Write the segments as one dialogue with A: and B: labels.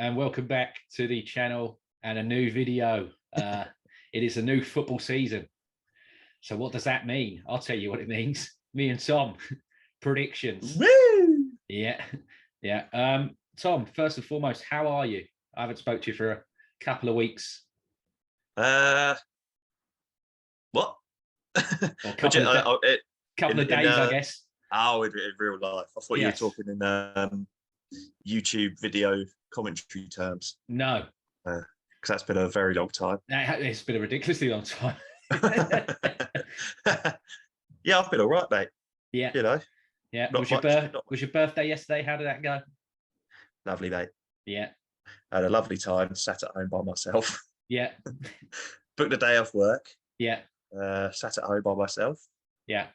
A: and welcome back to the channel and a new video. It is a new football season. So what does that mean? I'll tell you what it means. Me and Tom, predictions.
B: Woo!
A: Yeah. Tom, first and foremost, how are you? I haven't spoke to you for a couple of weeks.
B: What?
A: Or couple of days, I guess.
B: Oh, in real life. I thought you were talking in YouTube video commentary terms.
A: No.
B: Because that's been a very long time.
A: It's been a ridiculously long time.
B: Yeah, I've been all right, mate.
A: Yeah.
B: You know.
A: Yeah. Was your birthday yesterday? How did that go?
B: Lovely, mate.
A: Yeah.
B: I had a lovely time, sat at home by myself.
A: Yeah.
B: Booked a day off work.
A: Yeah.
B: Sat at home by myself.
A: Yeah.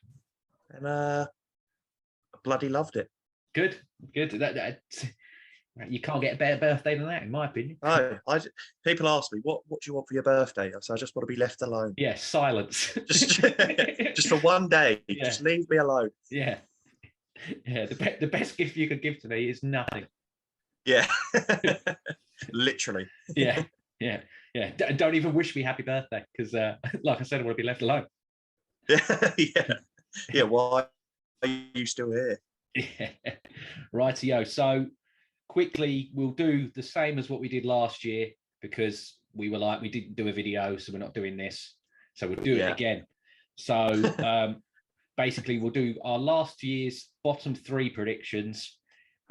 B: And I bloody loved it.
A: Good. You can't get a better birthday than that, in my opinion.
B: Oh, people ask me, what do you want for your birthday? I say, I just want to be left alone.
A: Yeah, silence.
B: just for one day. Yeah. Just leave me alone.
A: Yeah. Yeah. The best gift you could give to me is nothing.
B: Yeah. Literally.
A: Yeah. Don't even wish me happy birthday, because like I said, I want to be left alone.
B: Yeah. Why are you still here?
A: Yeah. Rightio. So quickly, we'll do the same as what we did last year, because we didn't do a video, so we're not doing this. So we'll do it again. So basically, we'll do our last year's bottom three predictions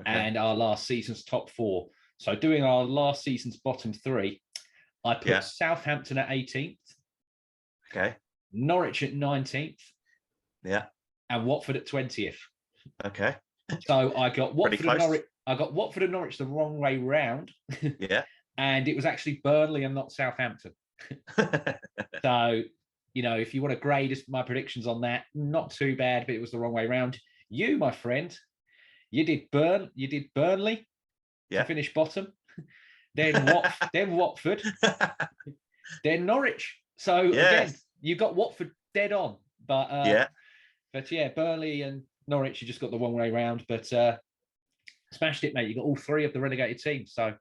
A: and our last season's top four. So doing our last season's bottom three, I put Southampton at 18th.
B: Okay.
A: Norwich at 19th.
B: Yeah.
A: And Watford at 20th.
B: Okay.
A: So I got Watford and Norwich. I got Watford and Norwich the wrong way round.
B: Yeah.
A: And it was actually Burnley and not Southampton. So, if you want to grade my predictions on that, not too bad, but it was the wrong way round. You, my friend, you did Burnley to finish bottom. Then Watford. Then Norwich. So again, you got Watford dead on. But Burnley and Norwich, you just got the wrong way round. But smashed it, mate. You got all three of the relegated teams. So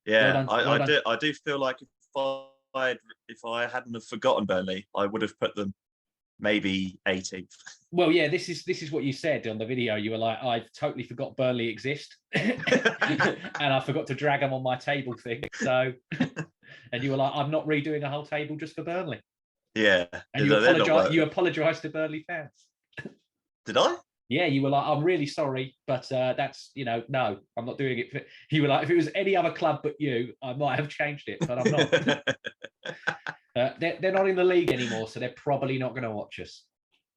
B: yeah, I do feel like if I hadn't have forgotten Burnley, I would have put them maybe 18th.
A: Well, yeah, this is what you said on the video. You were like, I totally forgot Burnley exist, and I forgot to drag them on my table thing. So, and you were like, I'm not redoing a whole table just for Burnley.
B: Yeah,
A: and you apologized to Burnley fans.
B: Did I?
A: Yeah, you were like, I'm really sorry, but that's, no, I'm not doing it. You were like, if it was any other club but you, I might have changed it, but I'm not. They're not in the league anymore, so they're probably not going to watch us.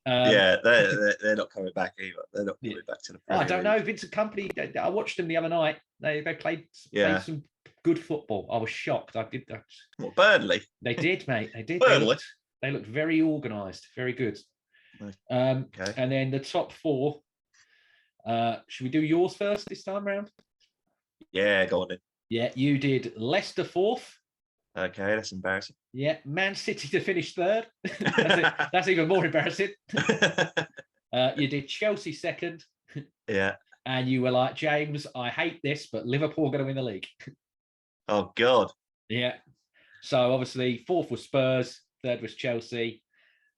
B: They're not coming back either. They're not coming back to the Premier
A: I don't know. Vincent Kompany, I watched them the other night. They played some good football. I was shocked.
B: What, Burnley?
A: They did, mate. They did.
B: Burnley?
A: They looked very organised, very good. And then the top four. Should we do yours first this time round?
B: Yeah, go on then.
A: Yeah, you did Leicester fourth.
B: Okay, that's embarrassing.
A: Yeah, Man City to finish third. That's even more embarrassing. You did Chelsea second.
B: Yeah.
A: And you were like, James, I hate this, but Liverpool are going to win the league.
B: Oh, God.
A: Yeah. So obviously, fourth was Spurs, third was Chelsea,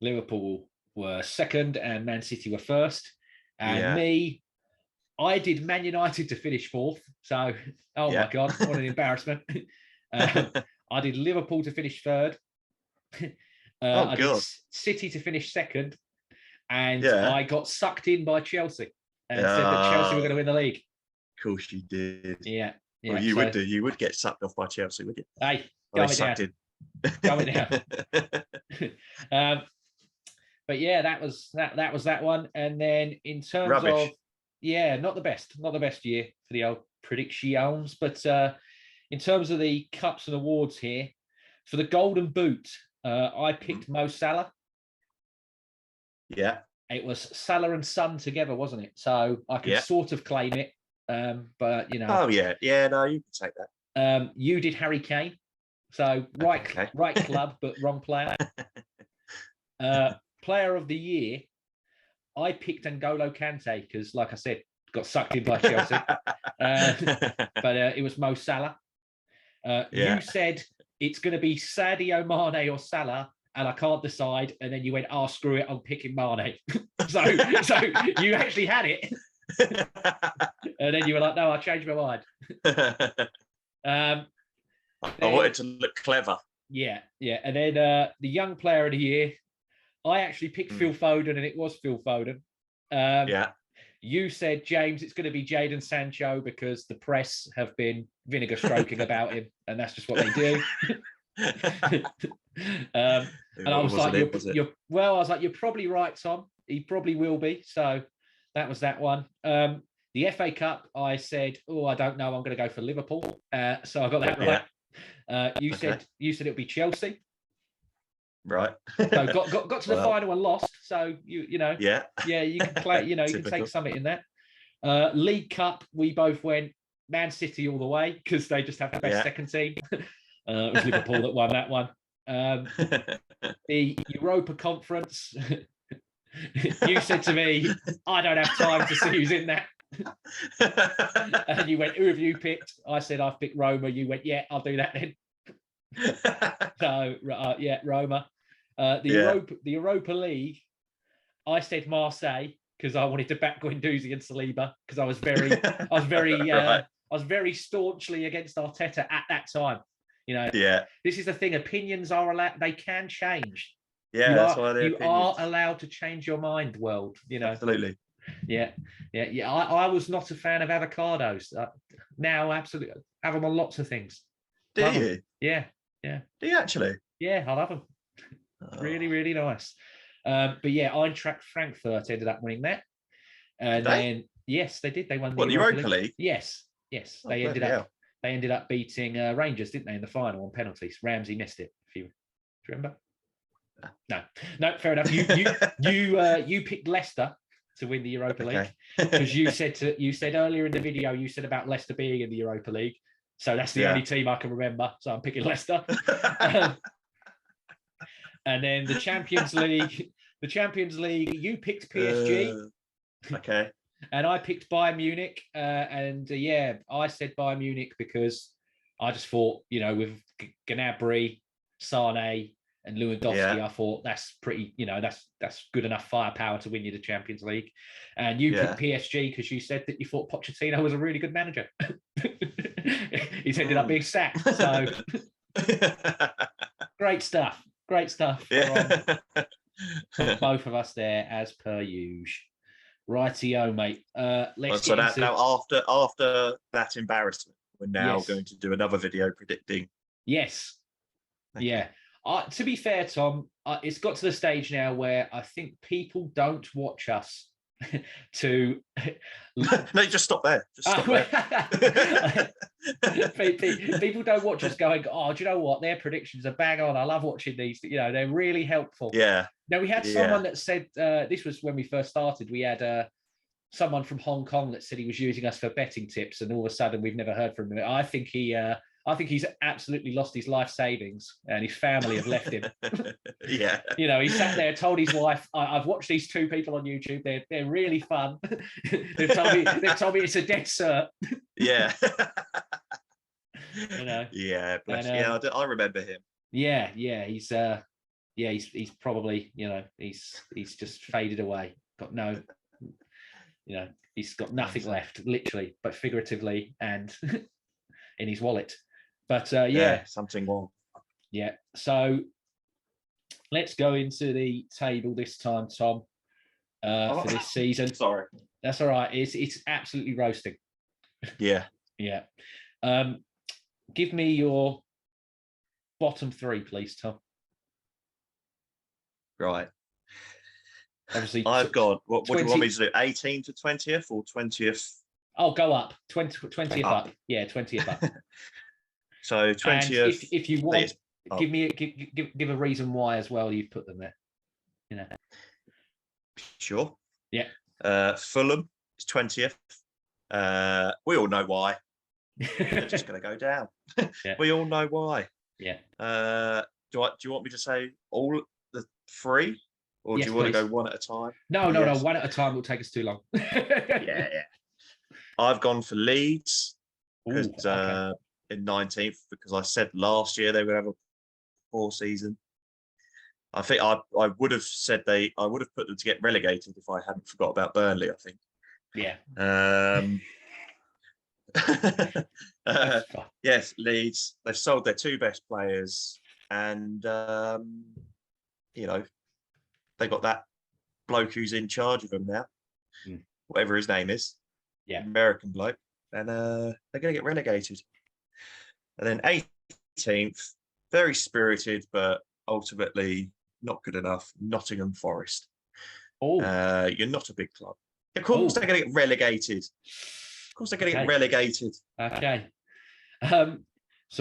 A: Liverpool were second, and Man City were first. And me, I did Man United to finish fourth. So, my God, what an embarrassment. I did Liverpool to finish third. I did City to finish second. And I got sucked in by Chelsea and said that Chelsea were going to win the league.
B: Of course you did.
A: Yeah.
B: Well, you would do. You would get sucked off by Chelsea, would you?
A: Hey, calm it down. But yeah, that was that one. And then in terms of not the best year for the old predictions. But in terms of the cups and awards here, for the Golden Boot, I picked Mo Salah.
B: Yeah.
A: It was Salah and Son together, wasn't it? So I can sort of claim it. But
B: Oh yeah. Yeah, no, you can take
A: that. You did Harry Kane. So right club, but wrong player. Player of the year, I picked N'Golo Kante because, like I said, got sucked in by Chelsea. But it was Mo Salah. You said it's going to be Sadio Mane or Salah, and I can't decide. And then you went, "Oh, screw it, I'm picking Mane." so you actually had it. And then you were like, "No, I changed my mind."
B: I wanted to look clever.
A: Yeah. And then the young player of the year, I actually picked Phil Foden, and it was Phil Foden. You said, James, it's going to be Jadon Sancho because the press have been vinegar stroking about him, and that's just what they do. And I was like, you're probably right, Tom. He probably will be. So that was that one. The FA Cup, I said, I don't know. I'm going to go for Liverpool. So I got that right. You said it'll be Chelsea.
B: Right.
A: So got to the final and lost. So you know. Yeah, you can play. You know, you can take something in that. League Cup, we both went Man City all the way because they just have the best second team. It was Liverpool that won that one. The Europa Conference, you said to me, I don't have time to see who's in that. And you went, who have you picked? I said, I've picked Roma. You went, yeah, I'll do that then. So, Roma. The Europa League, I said Marseille because I wanted to back Guendouzi and Saliba because I was very right. I was very staunchly against Arteta at that time. You know, this is the thing. Opinions are allowed; they can change. Yeah, you are allowed to change your mind, world. You know,
B: absolutely.
A: Yeah. I was not a fan of avocados. Now, absolutely, have them on lots of things.
B: Do you?
A: Yeah.
B: Do you actually?
A: Yeah, I love them. Really, really nice. But yeah, Eintracht Frankfurt ended up winning that. And then, yes, they did. They won the
B: Europa League.
A: Yes. They ended up beating Rangers, didn't they, in the final on penalties? Ramsey missed it. Do you remember? No, fair enough. You picked Leicester to win the Europa League because you said earlier in the video you said about Leicester being in the Europa League. So that's the only team I can remember. So I'm picking Leicester. And then the Champions League, you picked PSG.
B: Okay.
A: And I picked Bayern Munich. I said Bayern Munich because I just thought, you know, with Gnabry, Sane, and Lewandowski, I thought that's pretty, you know, that's good enough firepower to win you the Champions League. And you picked PSG because you said that you thought Pochettino was a really good manager. He's ended up being sacked. So great stuff. From both of us there, as per usual. Rightio, mate. Let's
B: now after that embarrassment, we're now going to do another video predicting.
A: Yes. Okay. Yeah. To be fair, Tom, it's got to the stage now where I think people don't watch us to...
B: No, just stop there.
A: People don't watch us going, oh, do you know what? Their predictions are bang on. I love watching these. You know, they're really helpful.
B: Yeah.
A: Now, we had someone that said, this was when we first started, we had someone from Hong Kong that said he was using us for betting tips, and all of a sudden we've never heard from him. I think he's absolutely lost his life savings, and his family have left him.
B: Yeah.
A: You know, he sat there, told his wife, I've watched these two people on YouTube. They're really fun. they've told me it's a dead cert.
B: Yeah.
A: You know.
B: Yeah, I remember him.
A: Yeah, he's probably, you know, he's just faded away. Got no, you know, he's got nothing left, literally, but figuratively and in his wallet. But
B: something wrong.
A: Yeah. So let's go into the table this time, Tom, for this season.
B: Sorry.
A: That's all right. It's absolutely roasting.
B: Yeah.
A: Yeah. Give me your bottom three, please, Tom.
B: Right.
A: Obviously,
B: I've got, what do you want me to do? 18th to 20th or 20th?
A: Oh, go up. 20th up. Yeah, 20th up.
B: So 20th.
A: And if you want, give a reason why as well you've put them there. You know.
B: Sure.
A: Yeah.
B: Fulham is 20th. We all know why. They're just going to go down.
A: Yeah.
B: We all know why.
A: Yeah.
B: Do you want me to say all the three? Or do you want to go one at a time?
A: No, one at a time will take us too long.
B: Yeah. I've gone for Leeds because in 19th because I said last year they would have a poor season. I think I would have said I would have put them to get relegated if I hadn't forgot about Burnley, I think.
A: Yeah.
B: Yes, Leeds. They've sold their 2 best players, and you know, they got that bloke who's in charge of them now, whatever his name is.
A: Yeah,
B: American bloke, and they're going to get relegated. And then 18th, very spirited, but ultimately not good enough. Nottingham Forest.
A: Oh,
B: you're not a big club. Of course, they're going to get relegated. Of course, they're going to get relegated.
A: Okay. So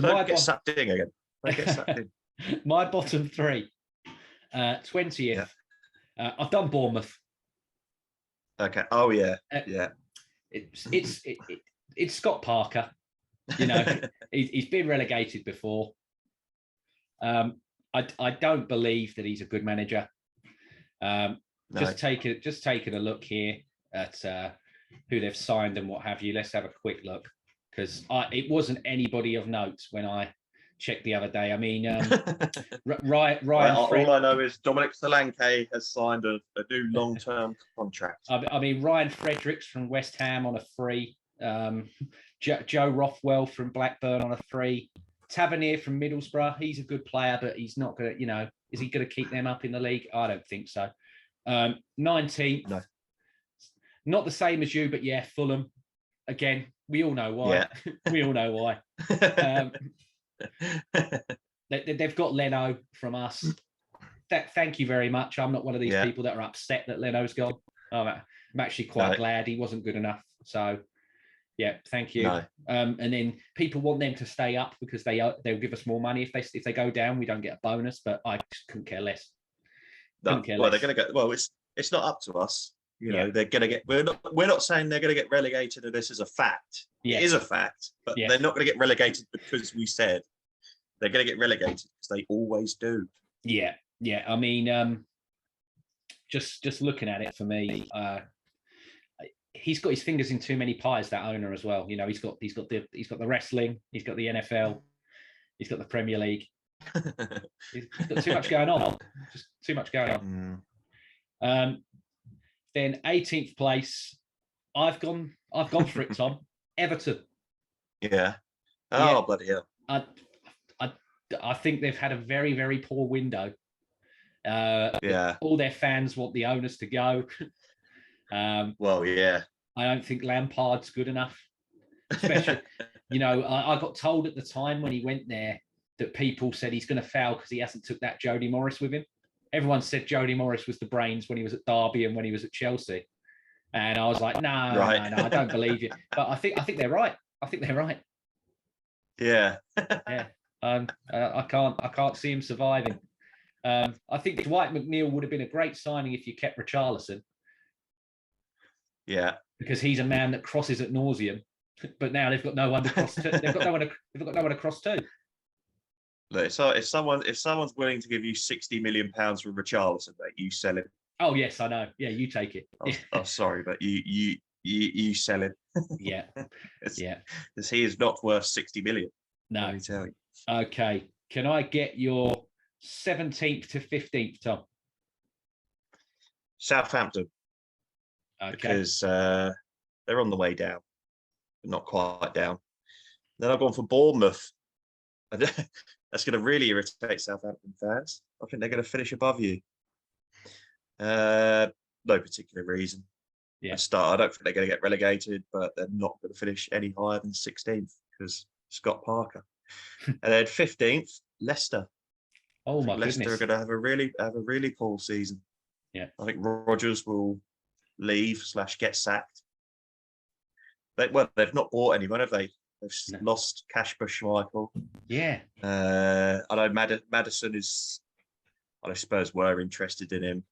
B: don't get sucked in again. Don't get sucked in.
A: My bottom 3, 20th. Yeah. I've done Bournemouth.
B: Okay. Oh yeah, yeah.
A: It's Scott Parker. You know, he's been relegated before. I don't believe that he's a good manager. No. Just taking a look here at who they've signed and what have you. Let's have a quick look, because it wasn't anybody of note when I checked the other day. I mean, Ryan.
B: All I know is Dominic Solanke has signed a new long-term contract.
A: I mean, Ryan Fredericks from West Ham on a free. Joe Rothwell from Blackburn on a free. Tavernier from Middlesbrough. He's a good player, but he's not going to, you know, is he going to keep them up in the league? I don't think so. 19th. No. Not the same as you, but yeah, Fulham. Again, we all know why. Yeah. We all know why. They've got Leno from us. Thank you very much. I'm not one of these people that are upset that Leno's gone. I'm actually quite glad he wasn't good enough. So, yeah, thank you. No. And then people want them to stay up because they'll give us more money. If they go down, we don't get a bonus. But I just couldn't care less.
B: They're going to get. Well, it's not up to us. You know, they're going to get. We're not saying they're going to get relegated, and this is a fact. Yeah. It is a fact, but they're not going to get relegated because we said they're going to get relegated because they always do. Yeah, yeah. I mean, just looking at it for me, he's got his fingers in too many pies. That owner as well. You know, he's got the wrestling, he's got the NFL, he's got the Premier League. He's got too much going on. Just too much going on. Then 18th place, I've gone for it, Tom. Everton. Yeah. Oh, yeah. Bloody hell. I think they've had a very, very poor window. All their fans want the owners to go. Well, yeah. I don't think Lampard's good enough. Especially, you know, I got told at the time when he went there that people said he's going to fail because he hasn't took that Jody Morris with him. Everyone said Jody Morris was the brains when he was at Derby and when he was at Chelsea. And I was like, no, I don't believe you. But I think they're right. I think they're right. Yeah. Yeah. I can't see him surviving. I think Dwight McNeil would have been a great signing if you kept Richarlison. Yeah. Because he's a man that crosses at nauseum. But now they've got no one to cross to. They've got no one to cross to. Look, so if someone's willing to give you £60 million for Richarlison, mate, you sell it. Oh yes, I know. Yeah, you take it. I'm sorry, but you sell it. Yeah, yeah. Because he is not worth 60 million. No, let me tell you. Okay, can I get your 17th to 15th, Tom? Southampton. Okay. Because they're on the way down, but not quite down. Then I've gone for Bournemouth. That's going to really irritate Southampton fans. I think they're going to finish above you. No particular reason. Yeah. I don't think they're going to get relegated, but they're not going to finish any higher than 16th because Scott Parker. And then 15th, Leicester. Oh my goodness! Leicester are going to have a really poor season. Yeah. I think Rodgers will leave / get sacked. They've not bought anyone, have they? They've lost Kasper Schmeichel. Yeah. I know Maddison is. I know Spurs were interested in him.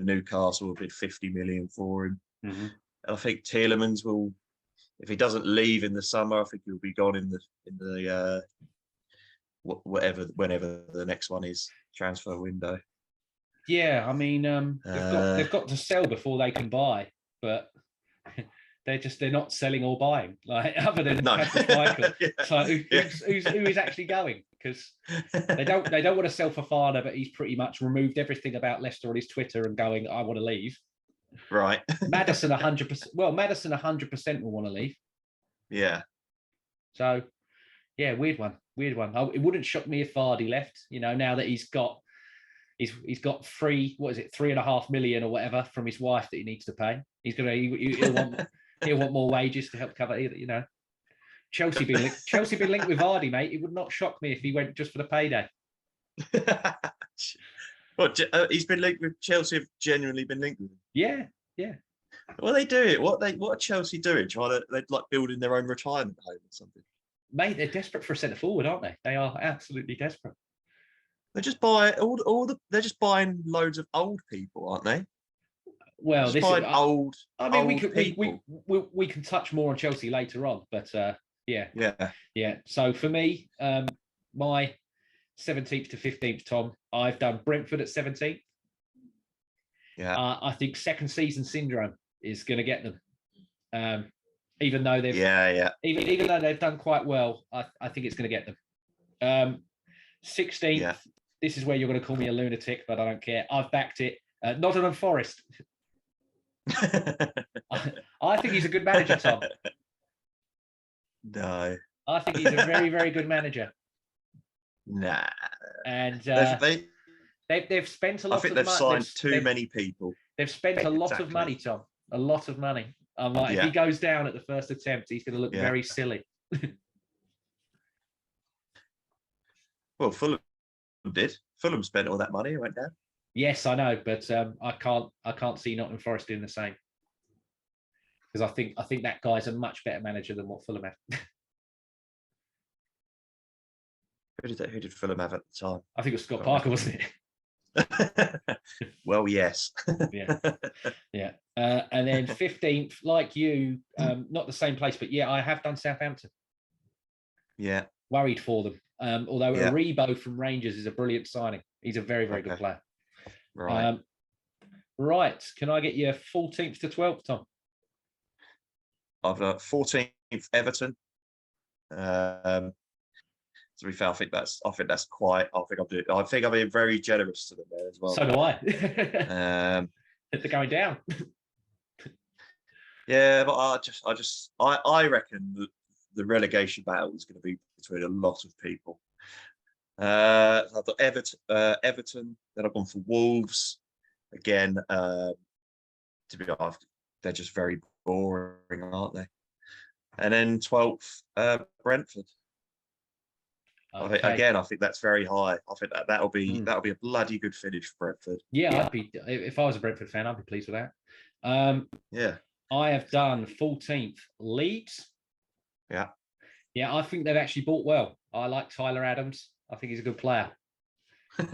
B: Newcastle will bid 50 million for him. Mm-hmm. And I think Tielemans will, if he doesn't leave in the summer, I think he'll be gone in the whenever the next one is, transfer window. Yeah, I mean, they've got to sell before they can buy, but
A: they're not selling or buying, like, other than
B: No.
A: Michael. So who is actually going? Because they don't want to sell Fofana, but he's pretty much removed everything about Leicester on his Twitter and going, I want to leave.
B: Right.
A: Maddison 100%. Well, Maddison 100% will want to leave.
B: Yeah.
A: So yeah, weird one. It wouldn't shock me if Vardy left. Now that he's got 3.5 million or whatever from his wife that he needs to pay. He'll want more wages to help cover. Chelsea been linked with Vardy, mate. It would not shock me if he went just for the payday.
B: What, he's been linked with Chelsea? Have genuinely been linked with him?
A: Yeah.
B: Well, they do it. What are Chelsea doing? They're like building their own retirement home or something.
A: Mate, they're desperate for a centre forward, aren't they? They are absolutely desperate.
B: They just buy they're just buying loads of old people, aren't they?
A: Well,
B: this is old. I mean,
A: we can touch more on Chelsea later on, but yeah. So for me, my 17th to 15th, Tom, I've done Brentford at 17th.
B: Yeah.
A: I think second season syndrome is going to get them. Even though they've even though they've done quite well, I think it's going to get them. 16th. Yeah. This is where you're going to call me a lunatic, but I don't care. I've backed it. Nottingham Forest. I think he's a good manager, Tom.
B: No.
A: I think he's a very, very good manager.
B: Nah.
A: And they've spent a lot.
B: I think they've signed too many people.
A: They've spent a lot of money, Tom. A lot of money. I'm like, if he goes down at the first attempt, he's going to look very silly.
B: Well, Fulham did. Fulham spent all that money and went down.
A: Yes, I know, but I can't see Nottingham Forest doing the same, because I think that guy's a much better manager than what Fulham have.
B: Who did Fulham have at the time?
A: I think it was Scott Parker, wasn't it?
B: Well, yes.
A: Yeah. And then 15th, like you, not the same place, but yeah, I have done Southampton.
B: Yeah.
A: Worried for them. Although Aribo from Rangers is a brilliant signing. He's a very, very good player.
B: Right.
A: Right. Can I get your 14th to 12th, Tom?
B: I've got 14th Everton. To be fair, I think that's quite. I think I'm being very generous to them there as well.
A: So do I. They're going down.
B: Yeah, but I reckon that the relegation battle is going to be between a lot of people. I've got Everton. Then I've gone for Wolves. Again, to be honest, they're just very boring, aren't they? And then 12th, Brentford. Okay. I think that's very high. I think that'll be a bloody good finish for Brentford.
A: Yeah, if I was a Brentford fan, I'd be pleased with that.
B: Yeah.
A: I have done 14th Leeds.
B: Yeah.
A: Yeah, I think they've actually bought well. I like Tyler Adams. I think he's a good player.
B: I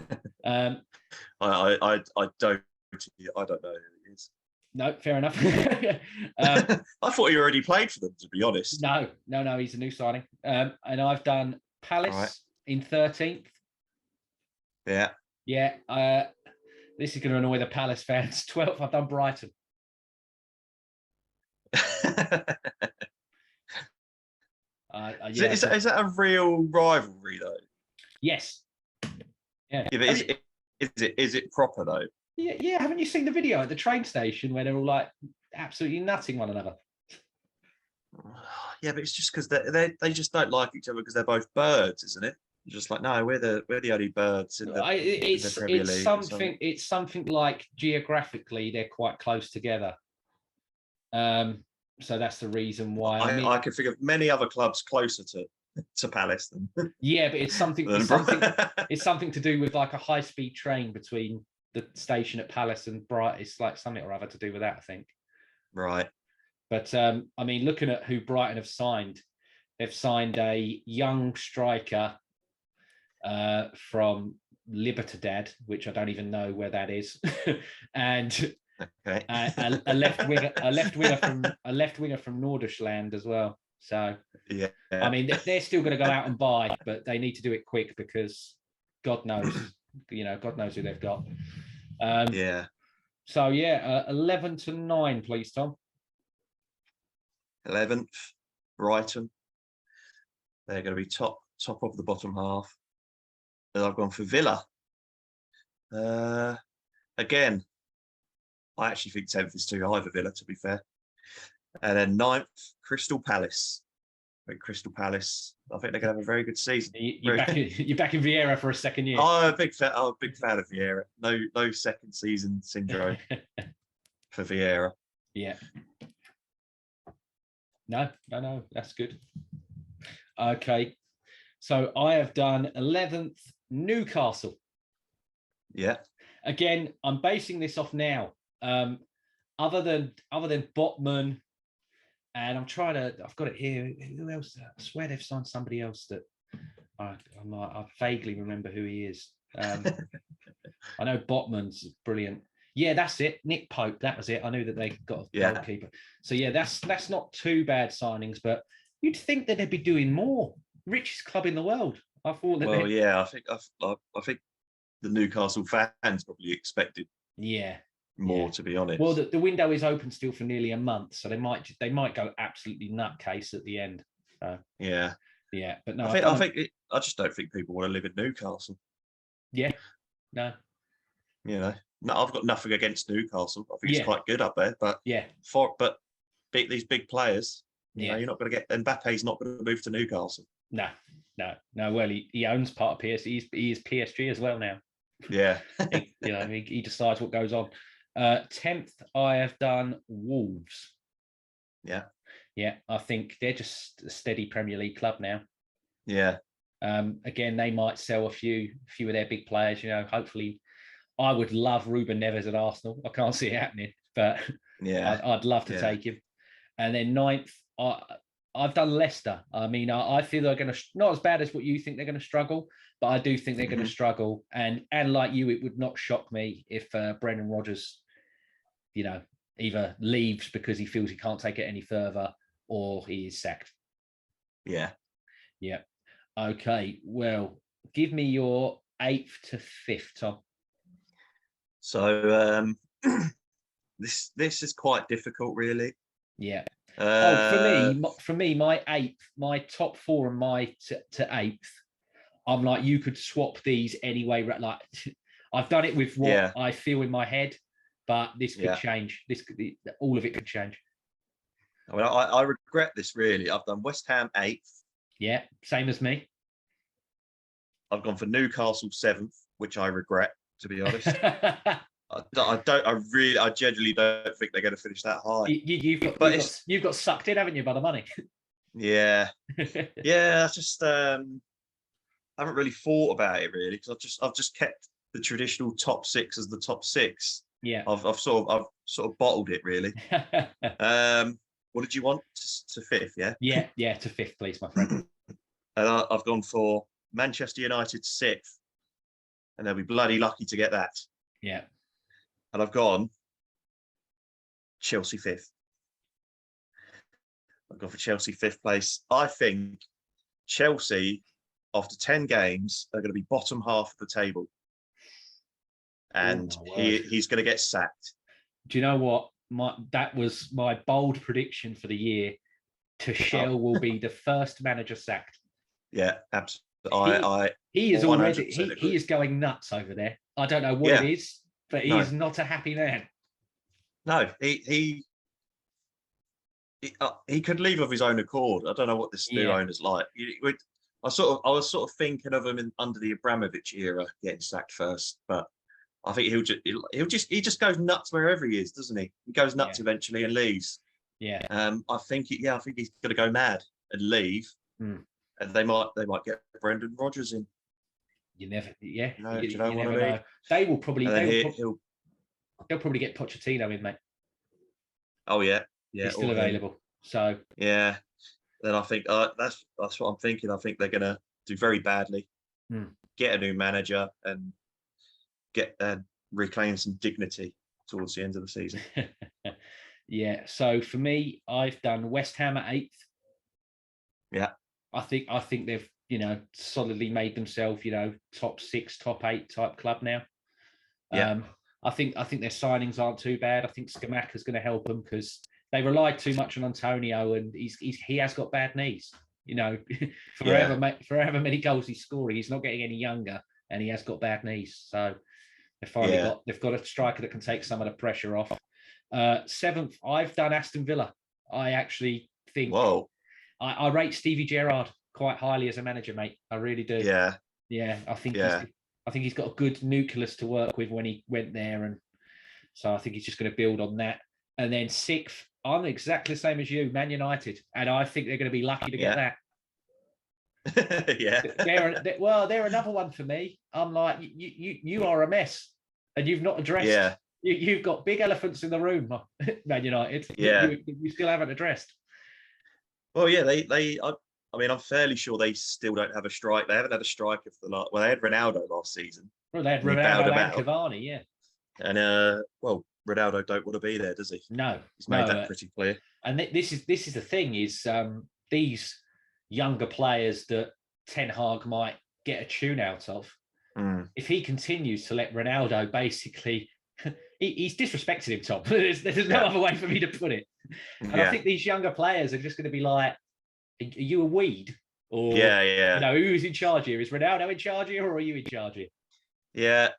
B: don't know who he is.
A: No, fair enough.
B: I thought he already played for them, to be honest.
A: No, he's a new signing. And I've done Palace in 13th.
B: Yeah.
A: Yeah. This is going to annoy the Palace fans. 12th, I've done Brighton.
B: Is that a real rivalry though?
A: Yes.
B: Yeah, but is it proper though?
A: Yeah. Haven't you seen the video at the train station where they're all like absolutely nutting one another?
B: Yeah, but it's just because they just don't like each other because they're both birds, isn't it? Just like, no, we're the only birds in the Premier League.
A: It's something like geographically they're quite close together. So that's the reason why.
B: I can think of many other clubs closer to Palace than.
A: Yeah, but it's something to do with like a high-speed train between the station at Palace and Brighton. It's like something or other to do with that, I think.
B: Right.
A: But I mean, looking at who Brighton have signed, they've signed a young striker from Libertad, which I don't even know where that is, and a left winger from Nordirland as well. So
B: yeah,
A: I mean, they're still going to go out and buy, but they need to do it quick because God knows who they've got.
B: Yeah.
A: So yeah, 11 to 9, please, Tom.
B: 11th, Brighton. They're going to be top of the bottom half. Then I've gone for Villa. Again, I actually think 10th is too high for Villa, to be fair. And then 9th, Crystal Palace. I think Crystal Palace, I think they're going to have a very good season.
A: You're back in Vieira for a second year.
B: I'm a big fan of Vieira. No second season syndrome for Vieira.
A: Yeah. No, that's good. Okay. So I have done 11th, Newcastle.
B: Yeah.
A: Again, I'm basing this off now. Other than Botman, and I've got it here. Who else? I swear they've signed somebody else that I vaguely remember who he is. I know Botman's brilliant. Yeah, that's it. Nick Pope, that was it. I knew that they got a goalkeeper. So yeah, that's not too bad signings, but you'd think that they'd be doing more. Richest club in the world. I thought that.
B: Well, yeah, I think the Newcastle fans probably expected.
A: Yeah.
B: More, to be honest.
A: Well, the window is open still for nearly a month, so they might go absolutely nutcase at the end.
B: Yeah,
A: but no,
B: I just don't think people want to live in Newcastle.
A: Yeah, no.
B: No, I've got nothing against Newcastle. I think it's quite good up there, but these big players, you know, you're not going to get. Mbappe's not going to move to Newcastle.
A: No. Well, he owns part of PSG. He is PSG as well now.
B: Yeah,
A: he decides what goes on. 10th, I have done Wolves.
B: Yeah,
A: I think they're just a steady Premier League club now.
B: Yeah.
A: Again, they might sell a few of their big players. You know, hopefully, I would love Ruben Neves at Arsenal. I can't see it happening, but I'd love to take him. And then 9th, I've done Leicester. I mean, I feel they're going to not as bad as what you think they're going to struggle, but I do think they're going to struggle. And like you, it would not shock me if Brendan Rodgers, you know, either leaves because he feels he can't take it any further, or he is sacked. Yeah. Okay. Well, give me your 8th to 5th, Tom.
B: So this is quite difficult, really.
A: Yeah. For me, my 8th, my top 4 and my to 8th, I'm like, you could swap these anyway. Like, I've done it with what I feel in my head, but this could change. All of it could change.
B: I mean, I regret this, really. I've done West Ham 8th.
A: Yeah, same as me.
B: I've gone for Newcastle 7th, which I regret, to be honest. I genuinely don't think they're going to finish that high.
A: You've got sucked in, haven't you, by the money?
B: Yeah. I just haven't really thought about it, really, because I've just kept the traditional top 6 as the top 6.
A: Yeah.
B: I've sort of bottled it, really. What did you want to 5th?
A: Yeah, to 5th, please, my friend.
B: And I've gone for Manchester United 6th, and they'll be bloody lucky to get that.
A: Yeah.
B: And I've gone Chelsea 5th. I've gone for Chelsea 5th place. I think Chelsea, after 10 games, are going to be bottom half of the table. And he's going to get sacked.
A: Do you know what? That was my bold prediction for the year. Tuchel will be the first manager sacked.
B: Yeah, absolutely.
A: He is already he is going nuts over there. I don't know what it is, but he is not a happy man.
B: No, he could leave of his own accord. I don't know what this new owner's like. I was sort of thinking of him under the Abramovich era getting sacked first, but I think he just goes nuts wherever he is, doesn't he? He goes nuts eventually and leaves.
A: Yeah.
B: I think he's going to go mad and leave, and they might get Brendan Rodgers in.
A: You never, you
B: know what I mean?
A: know. They will probably they'll probably get Pochettino in, mate.
B: Oh yeah,
A: he's still available. So
B: yeah, then I think that's what I'm thinking. I think they're going to do very badly, get a new manager, and reclaim some dignity towards the end of the season.
A: Yeah. So for me, I've done West Ham at 8th.
B: Yeah.
A: I think they've, solidly made themselves, top 6, top 8 type club now.
B: Yeah.
A: I think their signings aren't too bad. I think Scamacca's going to help them because they relied too much on Antonio, and he has got bad knees. You know, forever many goals he's scoring, he's not getting any younger, and he has got bad knees. So they've got a striker that can take some of the pressure off. Seventh, I've done Aston Villa. I actually think I rate Stevie Gerrard quite highly as a manager, mate. I really do. Yeah. I think he's got a good nucleus to work with when he went there, and so I think he's just going to build on that. And then sixth, I'm exactly the same as you, Man United, and I think they're going to be lucky to get that. They're another one for me. I'm like, you are a mess, and you've not addressed.
B: Yeah.
A: You've got big elephants in the room, Man United.
B: Yeah.
A: You still haven't addressed.
B: Well, yeah, I mean, I'm fairly sure they still don't have a strike. They haven't had a striker for the last. Well, they had Ronaldo last season.
A: Well, they had Ronaldo and Cavani, yeah.
B: And Ronaldo don't want to be there, does he?
A: No,
B: he's made that pretty clear.
A: And this is the thing is these younger players that Ten Hag might get a tune out of. If he continues to let Ronaldo basically, he's disrespected him, Tom. There's no other way for me to put it. And I think these younger players are just going to be like, are you a weed? Or who's in charge here? Is Ronaldo in charge here, or are you in charge here?
B: Yeah,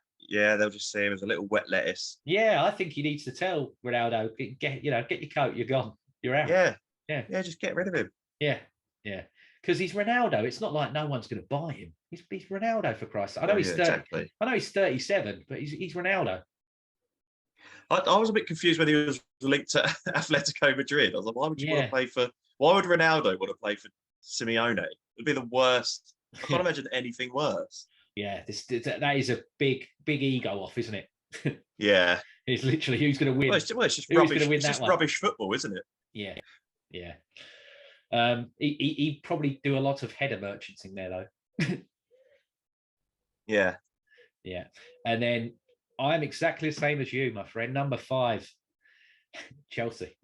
B: they'll just see him as a little wet lettuce.
A: Yeah, I think he needs to tell Ronaldo, get your coat, you're gone, you're out.
B: Yeah, just get rid of him.
A: Yeah, because he's Ronaldo. It's not like no one's going to buy him. He's Ronaldo, for Christ's sake. I know he's 30. Exactly. I know he's 37, but he's Ronaldo.
B: I was a bit confused when he was linked to Atletico Madrid. I was like, why would you want to play for? Why would Ronaldo want to play for Simeone? It'd be the worst. I can't imagine anything worse.
A: Yeah, that is a big ego off, isn't it?
B: Yeah,
A: it's literally who's going to win.
B: Well, it's just rubbish. It's just rubbish football, isn't it?
A: Yeah. He'd probably do a lot of header merchanting there, though. Yeah. And then I'm exactly the same as you, my friend. Number 5, Chelsea.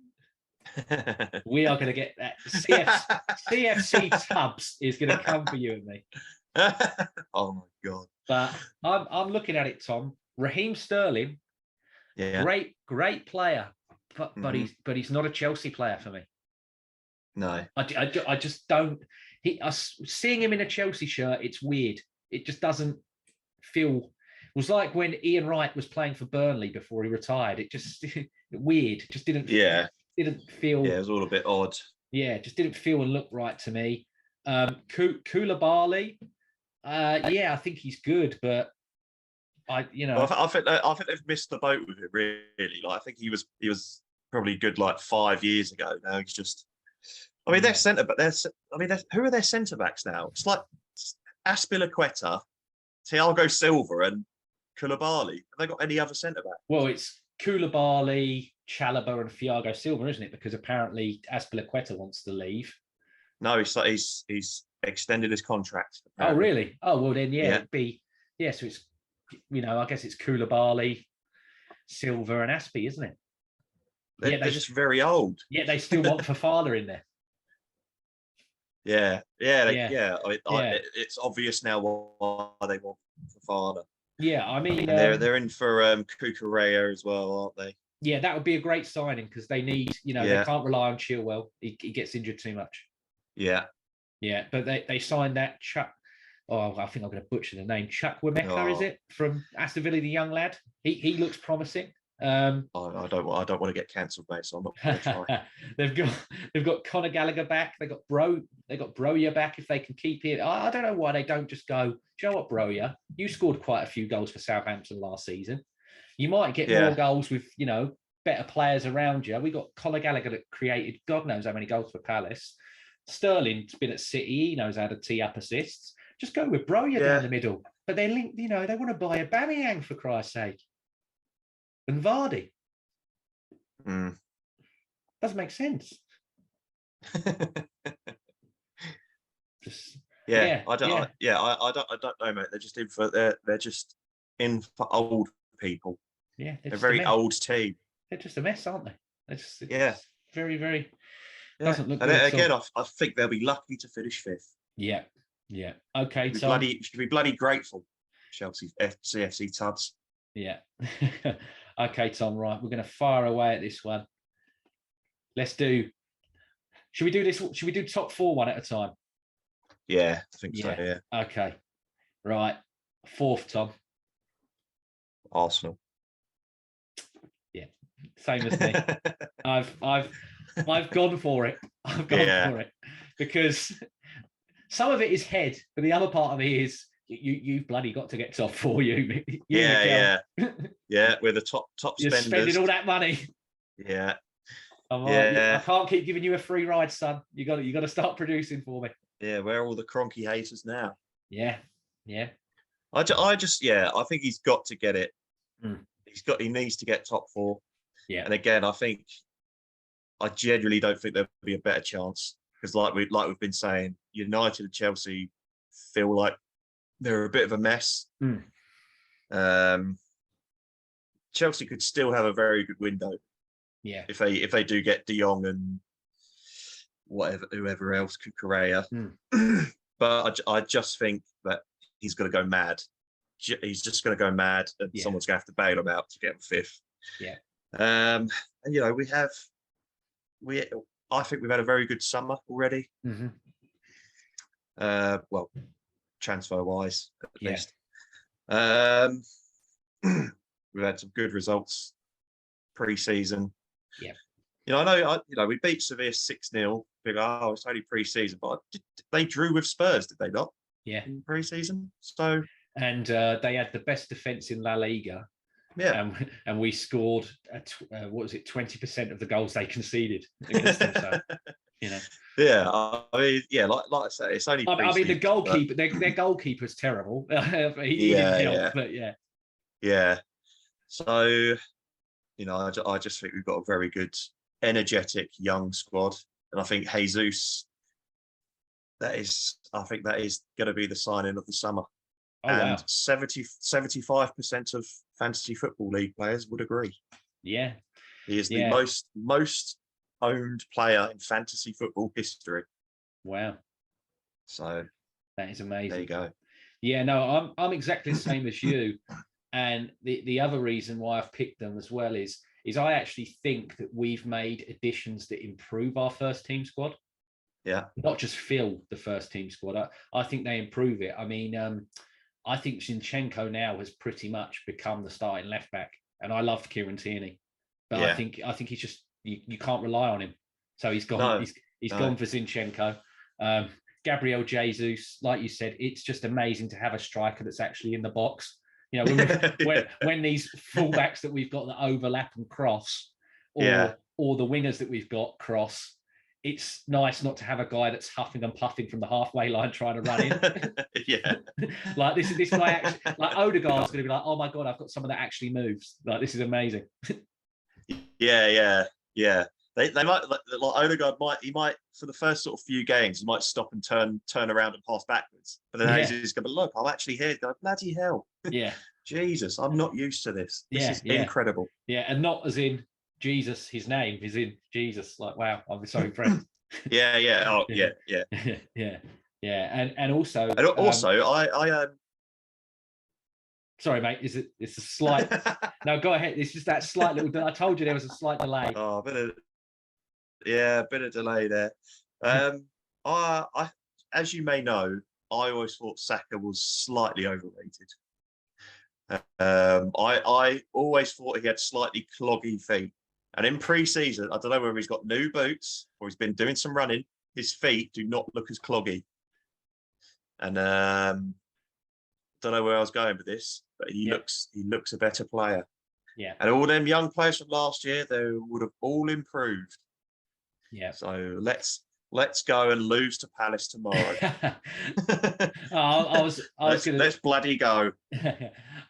A: We are going to get that. CFC Tubbs is going to come for you and me.
B: Oh my God!
A: But I'm looking at it, Tom. Raheem Sterling, great player, but he's not a Chelsea player for me.
B: No,
A: I just don't. Seeing him in a Chelsea shirt, it's weird. It just doesn't feel. It was like when Ian Wright was playing for Burnley before he retired. It just weird. It just didn't. Didn't feel.
B: Yeah, it was all a bit odd.
A: Yeah, it just didn't feel and look right to me. Koulibaly. I think he's good, but I think they've missed the boat with him. Really, like I think he was probably good like 5 years ago. Now he's just. I mean, they're centre, but who are their centre backs now? It's like Azpilicueta, Thiago Silva, and Koulibaly. Have they got any other centre back? Well, it's Koulibaly, Chalobah, and Thiago Silva, isn't it? Because apparently Azpilicueta wants to leave.
B: No, he's extended his contract. Apparently.
A: Oh, really? Oh, well then, it'd be so it's I guess it's Koulibaly, Silva, and Aspi, isn't it?
B: They're just very old.
A: Yeah, they still want Fofana in there.
B: It's obvious now why they want Fofana.
A: Yeah, I mean,
B: they're in for Cucurella as well, aren't they?
A: Yeah, that would be a great signing because they need, they can't rely on Chilwell. He gets injured too much. Yeah, but they signed that Chuck. Oh, I think I'm going to butcher the name. Chuck Wemeka, is it, from Aston Villa, the young lad? He looks promising.
B: I don't want to get cancelled, mate. So I'm not going to try.
A: they've got Conor Gallagher back. They got Broja back if they can keep it. I don't know why they don't just go. Do you know what, Broja? You scored quite a few goals for Southampton last season. You might get more goals with better players around you. We got Conor Gallagher that created God knows how many goals for Palace. Sterling's been at City. He knows how to tee up assists. Just go with Broja down the middle. But they're linked. They want to buy a Aubameyang for Christ's sake. And Vardy. Doesn't make sense.
B: I don't know, mate. They're just in for old people. Yeah, they're a very old team.
A: They're just a mess, aren't they? They're just very, very. Doesn't look.
B: And good again, I think they'll be lucky to finish 5th.
A: Yeah. Okay,
B: should be bloody grateful, Chelsea CFC Tubbs.
A: Yeah. Okay, Tom. Right, we're going to fire away at this one. let's do. Should we do this? Should we do top 4 one at a time?
B: Yeah, I think so. Yeah.
A: Okay. Right. 4th, Tom.
B: Arsenal.
A: Yeah. Same as me. I've gone for it. I've gone for it because some of it is head, but the other part of it is you've bloody got to get top 4. You
B: yeah. We're the top
A: You're
B: spenders.
A: Spending all that money.
B: Yeah.
A: I can't keep giving you a free ride, son. You got to start producing for me.
B: Yeah, where are all the Kroenke haters now?
A: Yeah.
B: I think he's got to get it. He needs to get top 4.
A: Yeah.
B: And again, I genuinely don't think there'll be a better chance because, like we've been saying, United and Chelsea feel like they're a bit of a mess. Chelsea could still have a very good window.
A: Yeah.
B: If they do get De Jong and whoever else, Correa. But I just think that he's going to go mad. He's just going to go mad, and someone's going to have to bail him out to get him 5th.
A: Yeah.
B: And I think we've had a very good summer already. Well, transfer wise, at least. We've had some good results pre-season.
A: Yeah.
B: I know we beat Sevilla 6-0. It's only pre-season, but they drew with Spurs, did they not?
A: Yeah.
B: In pre-season. So.
A: And they had the best defense in La Liga.
B: Yeah.
A: And we scored, 20% of the goals they conceded against them. So,
B: Yeah, like I say, it's only.
A: The goalkeeper, their goalkeeper's terrible. He didn't help, but
B: yeah. So, I just think we've got a very good, energetic young squad, and I think Jesus. I think that is going to be the signing of the summer.
A: Oh,
B: and
A: wow.
B: 75% of fantasy football league players would agree.
A: Yeah,
B: he is the most owned player in fantasy football history.
A: Wow.
B: So
A: that is amazing.
B: There you go.
A: Yeah, no, I'm exactly the same as you. And the other reason why I've picked them as well is I actually think that we've made additions that improve our first team squad.
B: Yeah.
A: Not just fill the first team squad. I think they improve it. I mean, I think Zinchenko now has pretty much become the starting left back, and I loved Kieran Tierney, but I think he's just you can't rely on him. So he's gone. He's gone for Zinchenko. Gabriel Jesus, like you said, it's just amazing to have a striker that's actually in the box. When these fullbacks that we've got that overlap and cross, or the wingers that we've got cross. It's nice not to have a guy that's huffing and puffing from the halfway line trying to run in. Like this guy actually, like Odegaard's going to be like, oh my god, I've got someone that actually moves. Like this is amazing.
B: Yeah. They might like Odegaard might for the first sort of few games he might stop and turn around and pass backwards. But then he's going to look, I'm actually here. Go, bloody hell.
A: Yeah.
B: Jesus, I'm not used to this. This is incredible.
A: Yeah, and not as in Jesus, his name is in Jesus. Like, wow, I'm so impressed.
B: Yeah. Oh, yeah.
A: And also,
B: I
A: sorry, mate. It's a slight. No, go ahead. It's just that slight little. I told you there was a slight delay.
B: Oh, a bit of delay there. I as you may know, I always thought Saka was slightly overrated. I always thought he had slightly cloggy feet. And in pre-season, I don't know whether he's got new boots or he's been doing some running. His feet do not look as cloggy. And don't know where I was going with this, but he looks a better player.
A: Yeah.
B: And all them young players from last year, they would have all improved.
A: Yeah.
B: So let's go and lose to Palace tomorrow. Let's bloody go.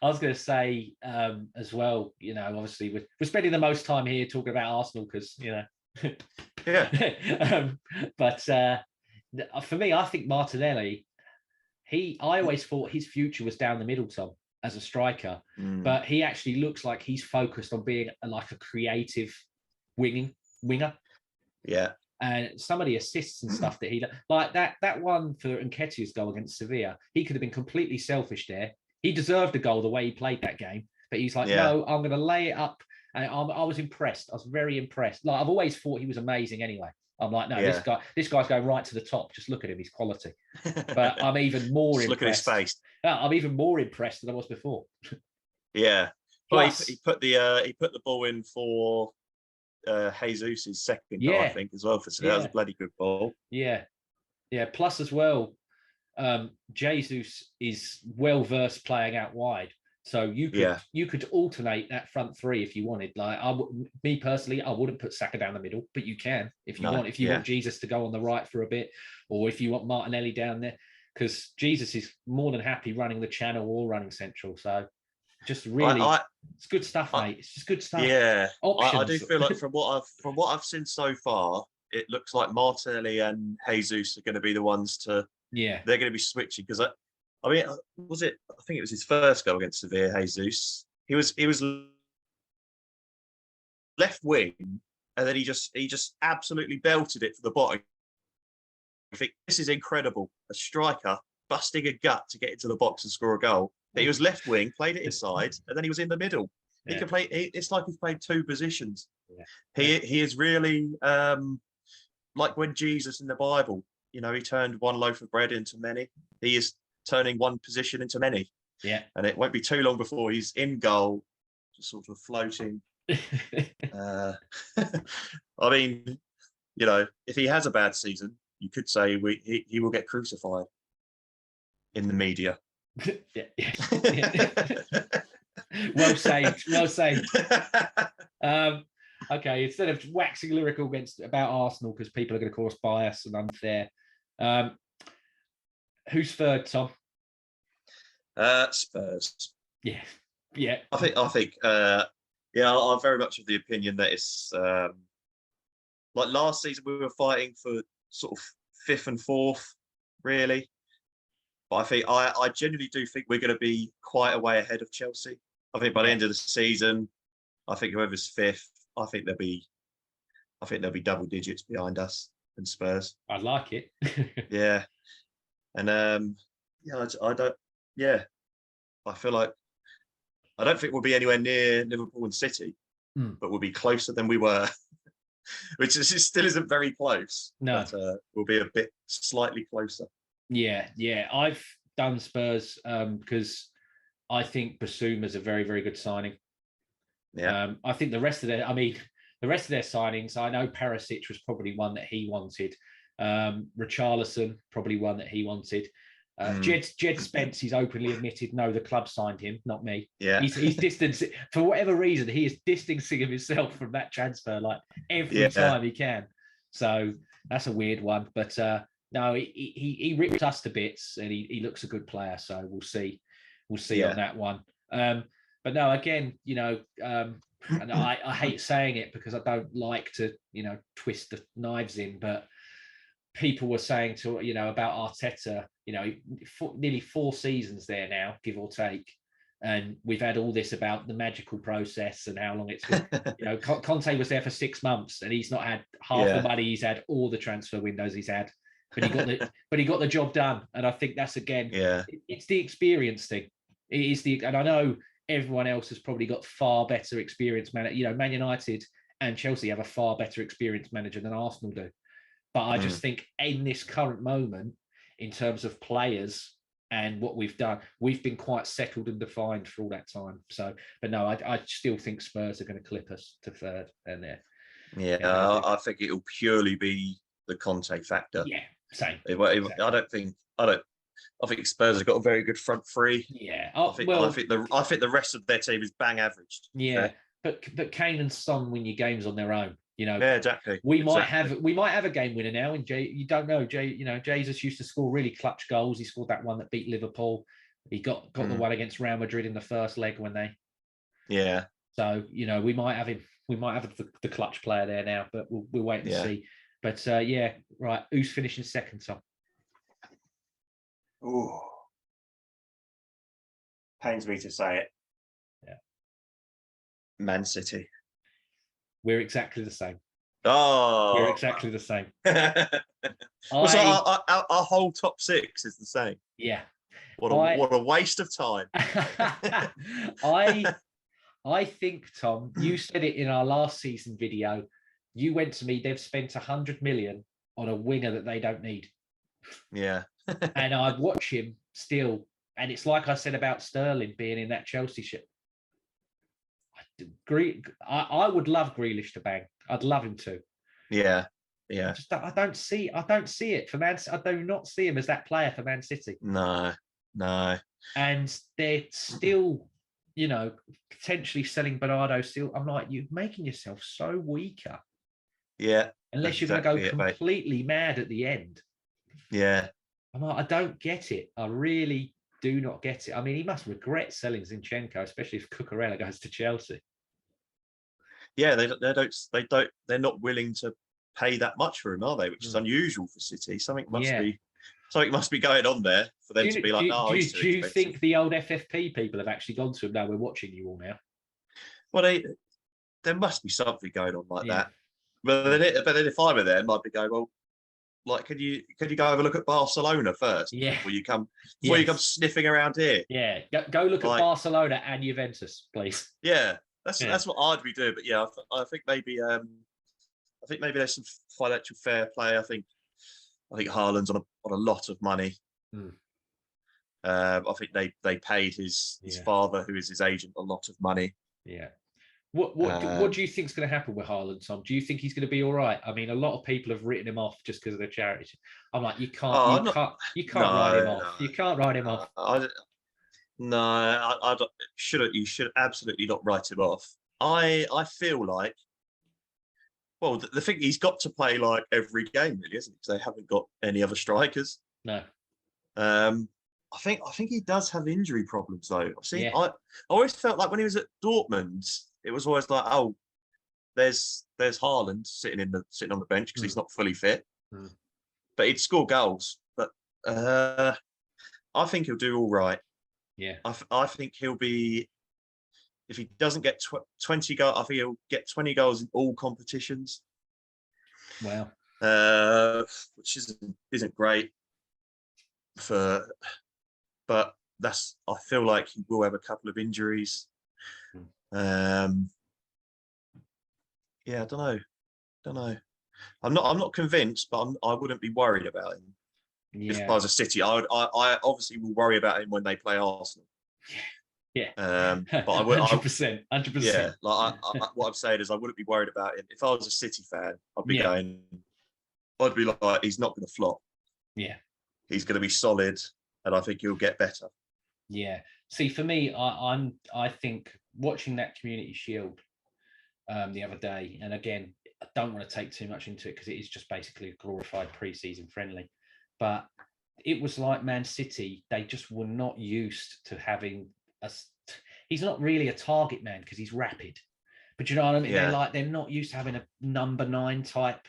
A: I was going to say as well, obviously we're spending the most time here talking about Arsenal because, but for me, I think Martinelli, I always thought his future was down the middle, Tom, as a striker, but he actually looks like he's focused on being like a creative winger.
B: Yeah.
A: And some of the assists and stuff that he like that one for Nketiah's goal against Sevilla, he could have been completely selfish there. He deserved a goal the way he played that game, but he's like, no, I'm going to lay it up and I was impressed. I was very impressed. Like, I've always thought he was amazing anyway. I'm like, no, this guy's going right to the top. Just look at him, he's quality. But I'm even more impressed.
B: Look at his face.
A: I'm even more impressed than I was before.
B: Yeah. Plus, he put the ball in for Jesus' second goal, I think, as well. That was a bloody good ball.
A: Yeah. Plus, as well, Jesus is well versed playing out wide, so you could alternate that front three if you wanted. Like, me personally, I wouldn't put Saka down the middle, but you can if you want. If you want Jesus to go on the right for a bit, or if you want Martinelli down there, because Jesus is more than happy running the channel or running central. So just really, it's good stuff, mate. It's just good stuff.
B: Yeah, I do feel like from what I've seen so far, it looks like Martinelli and Jesus are going to be the ones to. Yeah, they're going to be switching, because I mean, I think it was his first goal against Sevilla. Jesus, he was left wing, and then he just absolutely belted it for the bottom. I think this is incredible. A striker busting a gut to get into the box and score a goal. But he was left wing, played it inside, and then he was in the middle. Yeah. He can play. It's like he's played two positions. Yeah. He is really like when Jesus in the Bible. You know, he turned one loaf of bread into many. He is turning one position into many. Yeah. And it won't be too long before he's in goal, just sort of floating. I mean, you know, if he has a bad season, you could say he will get crucified in the media.
A: Well saved. Okay, instead of waxing lyrical about Arsenal, because people are going to call us biased and unfair, who's third, Tom?
B: Spurs.
A: Yeah.
B: I think. I'm very much of the opinion that it's like last season we were fighting for sort of 5th and 4th, really. But I genuinely do think we're going to be quite a way ahead of Chelsea. I think by the end of the season, I think whoever's 5th, I think there'll be double digits behind us and Spurs.
A: I'd like it.
B: Yeah, and I don't. Yeah, I feel like I don't think we'll be anywhere near Liverpool and City, but we'll be closer than we were, which still isn't very close. No, but we'll be a bit slightly closer.
A: Yeah. I've done Spurs because I think Basuma's a very, very good signing. Yeah. I think the rest of their signings, I know Perisic was probably one that he wanted. Richarlison, probably one that he wanted. Jed Spence, he's openly admitted, no, the club signed him, not me. Yeah. He's distancing, for whatever reason, he is distancing himself from that transfer like every time he can. So that's a weird one. But no, he ripped us to bits, and he looks a good player. So we'll see on that one. But no, again, you know, and I hate saying it because I don't like to, you know, twist the knives in, but people were saying about Arteta, you know, nearly 4 seasons there now, give or take. And we've had all this about the magical process and how long it's been. You know, Conte was there for 6 months and he's not had half the money he's had, all the transfer windows he's had. But he got the job done. And I think that's, again, it's the experience thing. It is and I know everyone else has probably got far better experience manager. You know, Man United and Chelsea have a far better experienced manager than Arsenal do. But I just think in this current moment, in terms of players and what we've done, we've been quite settled and defined for all that time. So, but no, I still think Spurs are going to clip us to 3rd and there.
B: Yeah, I think it'll purely be the Conte factor.
A: Yeah, same.
B: Exactly. I think Spurs have got a very good front three.
A: Yeah,
B: I think the rest of their team is bang average.
A: Yeah, but Kane and Son win your games on their own. You know,
B: yeah, exactly.
A: We might have a game winner now, and you don't know. Jesus used to score really clutch goals. He scored that one that beat Liverpool. He got the one against Real Madrid in the first leg when they.
B: Yeah.
A: So we might have him. We might have the clutch player there now, but we'll wait and see. But right. Who's finishing second, Tom?
B: Ooh. Pains me to say it.
A: Yeah.
B: Man City.
A: We're exactly the same.
B: Oh,
A: we're exactly the same.
B: So our whole top 6 is the same.
A: Yeah.
B: What a waste of time.
A: I think, Tom, you said it in our last season video. You went to me, they've spent 100 million on a winger that they don't need.
B: Yeah.
A: And I watch him still. And it's like I said about Sterling being in that Chelsea ship. I would love Grealish to bang. I'd love him to.
B: Yeah. Yeah.
A: I don't see it for Man. I do not see him as that player for Man City.
B: No.
A: And they're still, you know, potentially selling Bernardo still. I'm like, you're making yourself so weaker.
B: Yeah.
A: Unless you're going to go completely mad at the end.
B: Yeah.
A: I'm like, I don't get it. I really do not get it. I mean, he must regret selling Zinchenko, especially if Cucurella goes to Chelsea.
B: Yeah, they're not willing to pay that much for him, are they? Which is unusual for City. Something must be going on there for them to be like, he's too expensive.
A: Do you think the old FFP people have actually gone to him? No, we're watching you all now.
B: Well, there must be something going on like that. But then if I were them, I'd be going, well, like, could you go have a look at Barcelona first?
A: Yeah.
B: Before you come sniffing around here.
A: Yeah. Go look at Barcelona and Juventus, please.
B: Yeah. That's what I'd be doing. But yeah, I think maybe there's some financial fair play. I think Haaland's on a lot of money. I think they paid his father, who is his agent, a lot of money.
A: Yeah. What do you think is going to happen with Haaland, Tom? Do you think he's going to be all right? I mean, a lot of people have written him off just because of the charity. I'm like, you can't write him off. You can't write him off.
B: You should absolutely not write him off. I feel like, well, the thing, he's got to play like every game, really, isn't it? Because they haven't got any other strikers.
A: No.
B: I think he does have injury problems though. I always felt like when he was at Dortmund, it was always like, oh, there's Haaland sitting on the bench because he's not fully fit, but he'd score goals. But I think he'll do all right.
A: Yeah,
B: I think he'll be. If he doesn't get 20 goals, I think he'll get 20 goals in all competitions.
A: Wow.
B: Which isn't great but I feel like he will have a couple of injuries. Yeah, I don't know. I'm not convinced, but I wouldn't be worried about him. Yeah. If I was a City, I obviously will worry about him when they play Arsenal.
A: Yeah.
B: But I would
A: 100%.
B: Yeah, like what I'm saying is I wouldn't be worried about him. If I was a City fan, I'd be like, he's not going to flop.
A: Yeah.
B: He's going to be solid, and I think he'll get better.
A: Yeah. See, for me, I think watching that Community Shield the other day, and again, I don't want to take too much into it because it is just basically a glorified pre-season friendly, but it was like Man City, they just were not used to having he's not really a target man because he's rapid, but you know what I mean? Yeah. They're not used to having a number 9 type,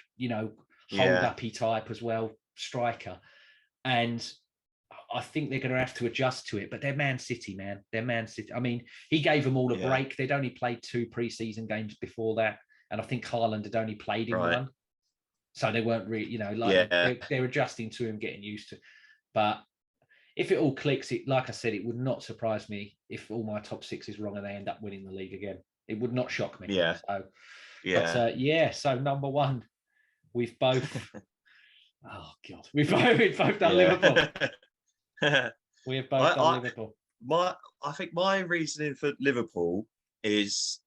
A: hold-uppy type as well, striker. And I think they're going to have to adjust to it, but they're Man City, man. They're Man City. I mean, he gave them all a break. They'd only played 2 pre-season games before that. And I think Haaland had only played in one. So they weren't really, they're adjusting to him, getting used to. But if it all clicks, like I said, it would not surprise me if all my top 6 is wrong and they end up winning the league again. It would not shock me.
B: Yeah.
A: So, but so number 1, we've both. Oh God, we've both done Liverpool. We have both done Liverpool.
B: I think my reasoning for Liverpool is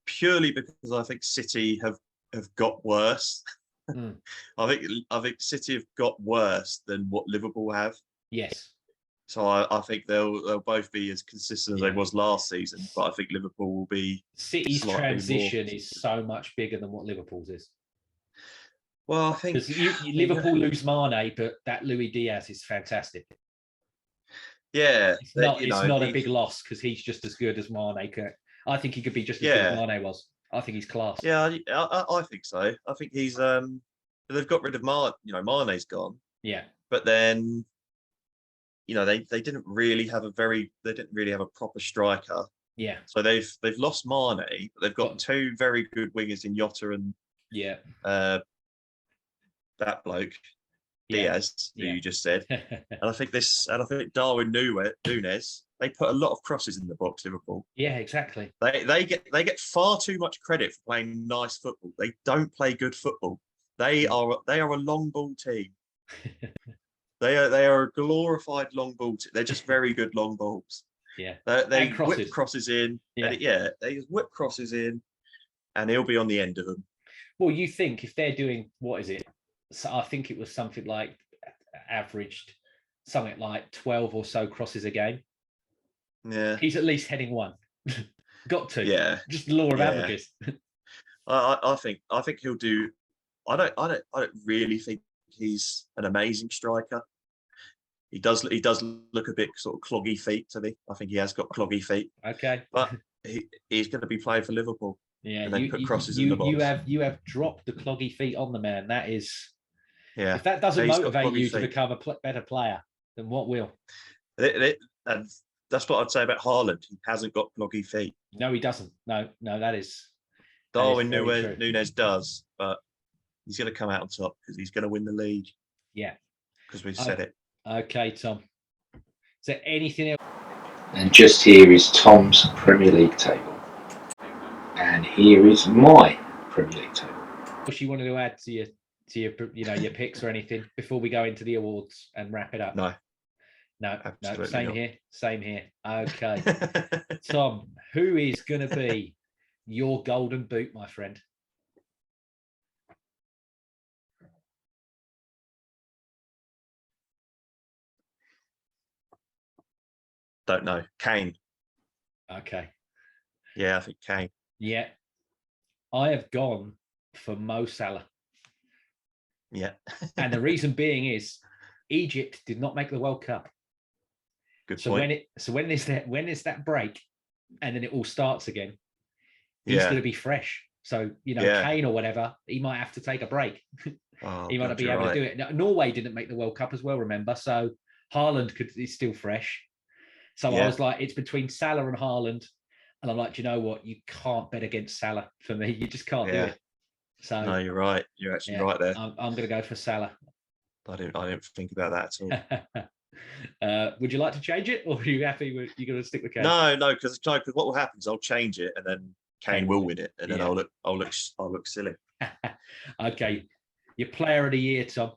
B: purely because I think City have got worse. I think City have got worse than what Liverpool have.
A: Yes.
B: So I think they'll both be as consistent as they was last season, but I think Liverpool will be.
A: City's transition is so much bigger than what Liverpool's is.
B: Well, I think
A: Liverpool lose Mane, but that Luis Diaz is fantastic.
B: Yeah,
A: it's not a big loss because he's just as good as Mane. I think he could be just as good as Mane was. I think he's class.
B: Yeah, I think so. I think he's they've got rid of Mane's gone.
A: Yeah,
B: but then they didn't really have a proper striker.
A: Yeah,
B: so they've lost Mane, but they've got 2 very good wingers in Jota and that bloke Diaz, who you just said, and I think Darwin Núñez they put a lot of crosses in the box, Liverpool.
A: Yeah, exactly.
B: They get far too much credit for playing nice football. They don't play good football. They are a long ball team. They are a glorified long ball team. They're just very good long balls.
A: Yeah.
B: They whip crosses in.
A: Yeah.
B: They just whip crosses in, and he'll be on the end of them.
A: Well, you think if they're doing, what is it? So I think it was something like averaged something like 12 or so crosses a game.
B: Yeah.
A: He's at least heading one. Got to.
B: Yeah.
A: Just the law of averages.
B: I think he'll do. I don't really think he's an amazing striker. He does look a bit sort of cloggy feet to me. I think he has got cloggy feet.
A: Okay.
B: But he's going to be playing for Liverpool.
A: Yeah,
B: and then put crosses in the box.
A: You have dropped the cloggy feet on the man. That is,
B: yeah.
A: If that doesn't motivate you to become a better player, then what will?
B: And that's what I'd say about Haaland. He hasn't got cloggy feet.
A: No, he doesn't. No, that is.
B: Darwin Núñez does, but he's going to come out on top because he's going to win the league.
A: Yeah,
B: because we said it.
A: Okay, Tom. Is there anything else?
C: And just here is Tom's Premier League table. And here is my Premier League table.
A: What you wanted to add to your picks or anything before we go into the awards and wrap it up?
B: No.
A: Same here. Okay. Tom, who is going to be your golden boot, my friend?
B: Don't know. Kane.
A: Okay.
B: Yeah, I think Kane.
A: Yeah. I have gone for Mo Salah.
B: Yeah.
A: And the reason being is Egypt did not make the World Cup.
B: Good point.
A: When there's that break and then it all starts again, he's going to be fresh. So, Kane or whatever, he might have to take a break. He might not be able to do it. Now, Norway didn't make the World Cup as well, remember? So Haaland is still fresh. So I was like, it's between Salah and Haaland. And I'm like, do you know what? You can't bet against Salah for me. You just can't do it. So
B: no, you're right. You're actually right there.
A: I'm going to go for Salah.
B: I didn't think about that at
A: all. Would you like to change it, or are you happy with you're going to stick with Kane?
B: No, because what will happen is I'll change it, and then Kane will win it, and then I'll look silly.
A: Okay, your player of the year, Tom.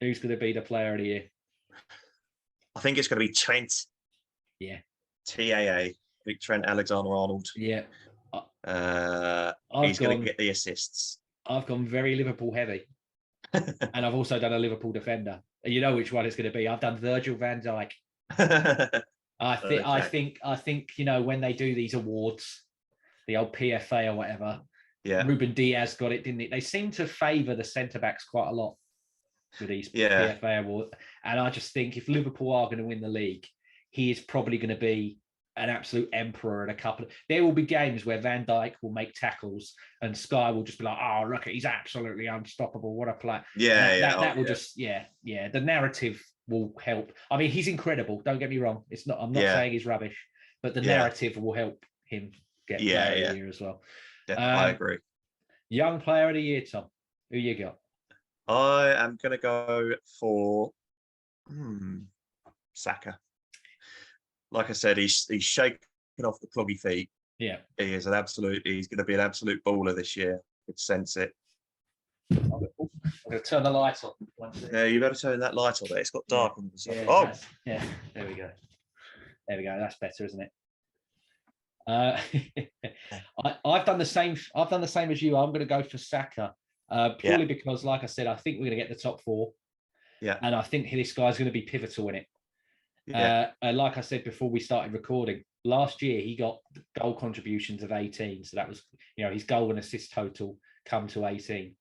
A: Who's going to be the player of the year?
B: I think it's going to be Trent.
A: Yeah.
B: TAA. Big Trent Alexander-Arnold.
A: Yeah.
B: He's going to get the assists.
A: I've gone very Liverpool heavy. And I've also done a Liverpool defender. And you know which one it's going to be. I've done Virgil van Dijk. I think when they do these awards, the old PFA or whatever, Ruben Diaz got it, didn't it? They seem to favour the centre-backs quite a lot with these PFA awards. And I just think if Liverpool are going to win the league, he is probably going to be an absolute emperor in a couple of... There will be games where Van Dijk will make tackles and Sky will just be like, oh, look, he's absolutely unstoppable. What a play. That will just... The narrative will help. I mean, he's incredible. Don't get me wrong. I'm not saying he's rubbish, but the narrative will help him get player of the year as well.
B: I agree.
A: Young player of the year, Tom. Who you got?
B: I am going to go for Saka. Like I said, he's shaking off the cloggy feet.
A: Yeah.
B: He's going to be an absolute baller this year. I could sense it.
A: I'm going to turn the light on.
B: Yeah, you better turn that light on there. It's got dark on the side.
A: There we go. That's better, isn't it? I've done the same. I've done the same as you. I'm going to go for Saka purely because, like I said, I think we're going to get the top four.
B: Yeah.
A: And I think this guy's going to be pivotal in it. Like I said before we started recording, last year he got goal contributions of 18. So that was, his goal and assist total come to 18.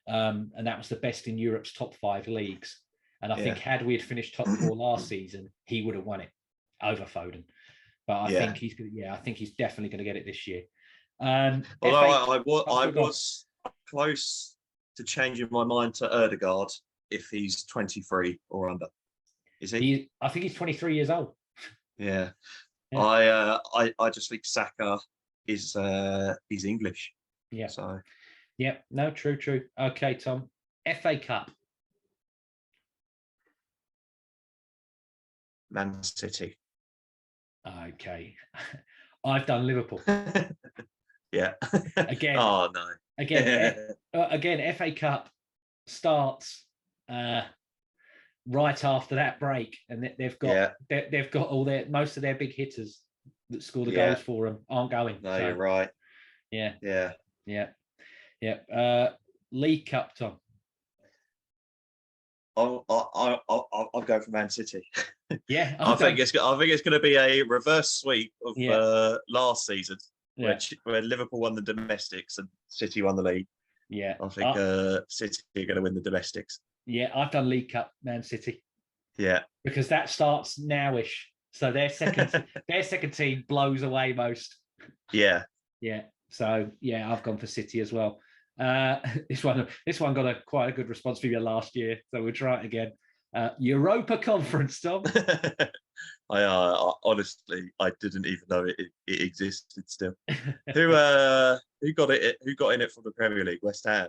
A: And that was the best in Europe's top 5 leagues. And I think had we had finished top 4 last season, he would have won it over Foden. But I think he's definitely going to get it this year.
B: Although I was close to changing my mind to Ødegaard if he's 23 or under. Is he?
A: I think he's 23 years old.
B: Yeah. I just think Saka is he's English.
A: Yeah.
B: So.
A: Yeah. No. True. Okay, Tom. FA Cup.
B: Man City.
A: Okay. I've done Liverpool.
B: Yeah.
A: Again.
B: Oh no.
A: Again, FA Cup starts right after that break, and they've got all most of their big hitters that score the goals for them aren't going.
B: No, you're right.
A: Yeah. League Cup, Tom.
B: I'll go for Man City.
A: Yeah,
B: I think it's going to be a reverse sweep of last season, where Liverpool won the domestics and City won the league.
A: Yeah,
B: I think City are going to win the domestics.
A: Yeah, I've done League Cup, Man City.
B: Yeah,
A: because that starts nowish, so their second team blows away most.
B: Yeah.
A: So I've gone for City as well. This one got quite a good response from you last year, so we'll try it again. Europa Conference, Tom.
B: I honestly, I didn't even know it existed still. Who got it? Who got in it from the Premier League? West Ham.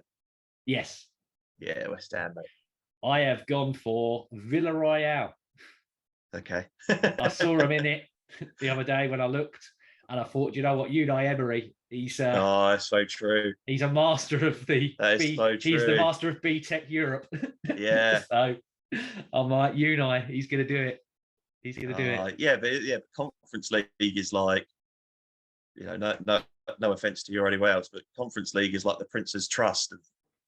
A: Yes.
B: Yeah, West Ham, mate.
A: I have gone for Villarreal.
B: Okay.
A: I saw him in it the other day when I looked, and I thought, you know what, Unai Emery, he's
B: that's so true.
A: He's a master of the he's the master of B-Tech Europe.
B: Yeah.
A: So I'm like, Unai, he's gonna do it. He's gonna do it.
B: Yeah, but Conference League is like, no offense to Euro Wales, but Conference League is like the Prince's Trust of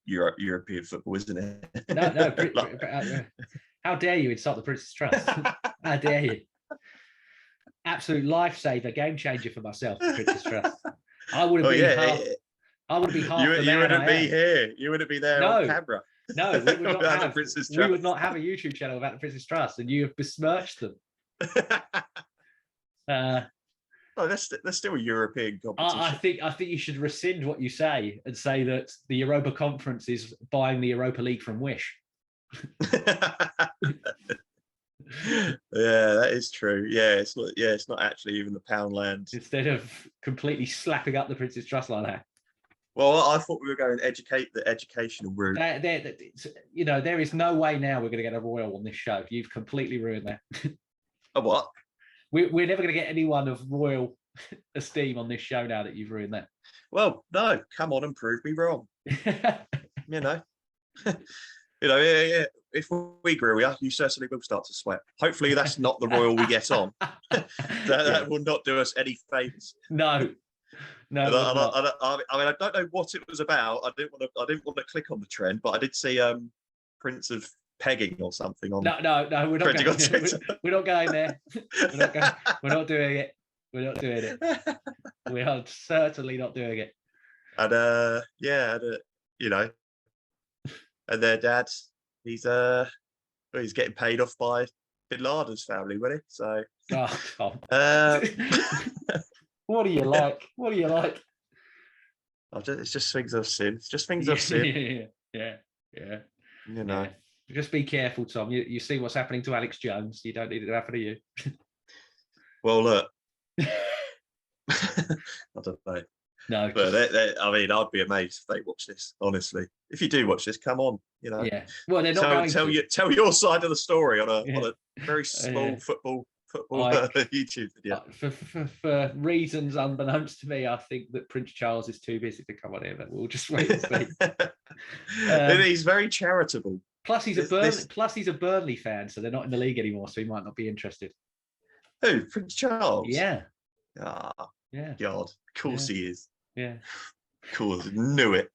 B: European football, isn't it?
A: No. How dare you insult the Prince's Trust? How dare you? Absolute lifesaver, game changer for myself, the Prince's Trust. I wouldn't be half. I wouldn't be half. You
B: wouldn't be here. You wouldn't be there on camera.
A: No, we would not have. We would not have a YouTube channel about the Prince's Trust, and you have besmirched them.
B: That's still a European competition.
A: I think you should rescind what you say and say that the Europa Conference is buying the Europa League from Wish.
B: Yeah, that is true. It's not actually even the Poundland.
A: Instead of completely slapping up the Prince's Trust like that.
B: Well, I thought we were going to educate the educational route.
A: There is no way now we're going to get a royal on this show. You've completely ruined that.
B: A what?
A: We're never going to get anyone of royal esteem on this show now that you've ruined that.
B: Well, no, come on and prove me wrong. If we grill you, you certainly will start to sweat. Hopefully, that's not the royal we get on. that will not do us any favours.
A: No.
B: I don't know what it was about. I didn't want to click on the trend, but I did see Prince of pegging or something on.
A: No, we're not going there. We're not going there. We're not doing it. We're not doing it. We are certainly not doing it.
B: And and their dad, he's getting paid off by Bin Laden's family, wasn't he? So.
A: What do you like? What do you like?
B: It's just things I've seen. It's just things I've seen.
A: Yeah.
B: Yeah.
A: Just be careful, Tom. You see what's happening to Alex Jones. You don't need it to happen to you.
B: Well, look. I don't know.
A: No,
B: but I'd be amazed if they watch this. Honestly, if you do watch this, come on.
A: Yeah. Well, they're not
B: tell your side of the story on a very small football YouTube video.
A: For reasons unbeknownst to me, I think that Prince Charles is too busy to come on here. But we'll just wait and see.
B: He's very charitable.
A: Plus, he's a Burnley fan, so they're not in the league anymore, so he might not be interested.
B: Who? Prince Charles?
A: Yeah.
B: Yeah. God, of course he is.
A: Yeah.
B: Of course, knew it.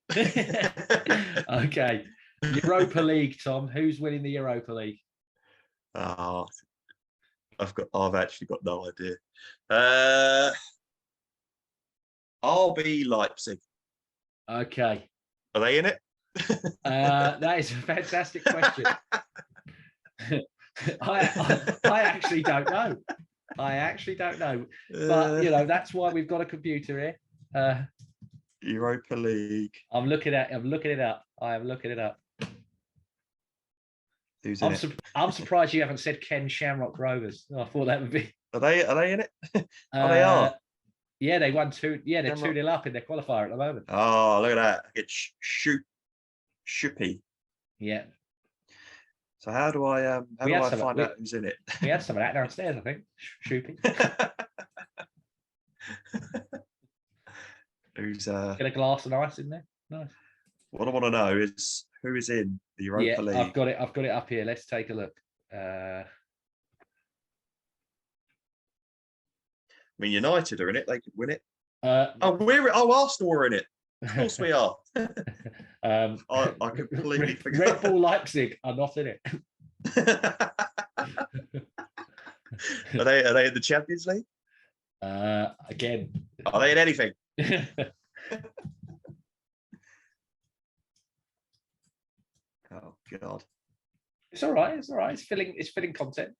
A: Okay. Europa League, Tom. Who's winning the Europa League?
B: I've actually got no idea. I'll be Leipzig.
A: Okay.
B: Are they in it?
A: That is a fantastic question. I actually don't know. But that's why we've got a computer here.
B: Europa League.
A: I'm looking it up. I am looking it up.
B: Who's in it?
A: I'm surprised you haven't said Ken Shamrock Rovers. I thought that would be.
B: Are they in it? They are.
A: Yeah, they won 2. Yeah, they're 2-0 up in their qualifier at the moment.
B: Oh, look at that! It's Shuppy.
A: Yeah.
B: So how do I find out who's in it?
A: We had some of that downstairs, I think. Shooting.
B: Who's
A: get a glass of ice in there? Nice.
B: What I want to know is who is in the Europa League.
A: I've got it up here. Let's take a look. I
B: mean, United are in it. They could win it. Arsenal are in it. Of course we are. I completely forgot.
A: Red Bull Leipzig are not in it.
B: Are they in the Champions League?
A: Again.
B: Are they in anything? Oh God.
A: It's all right. It's all right. It's filling content.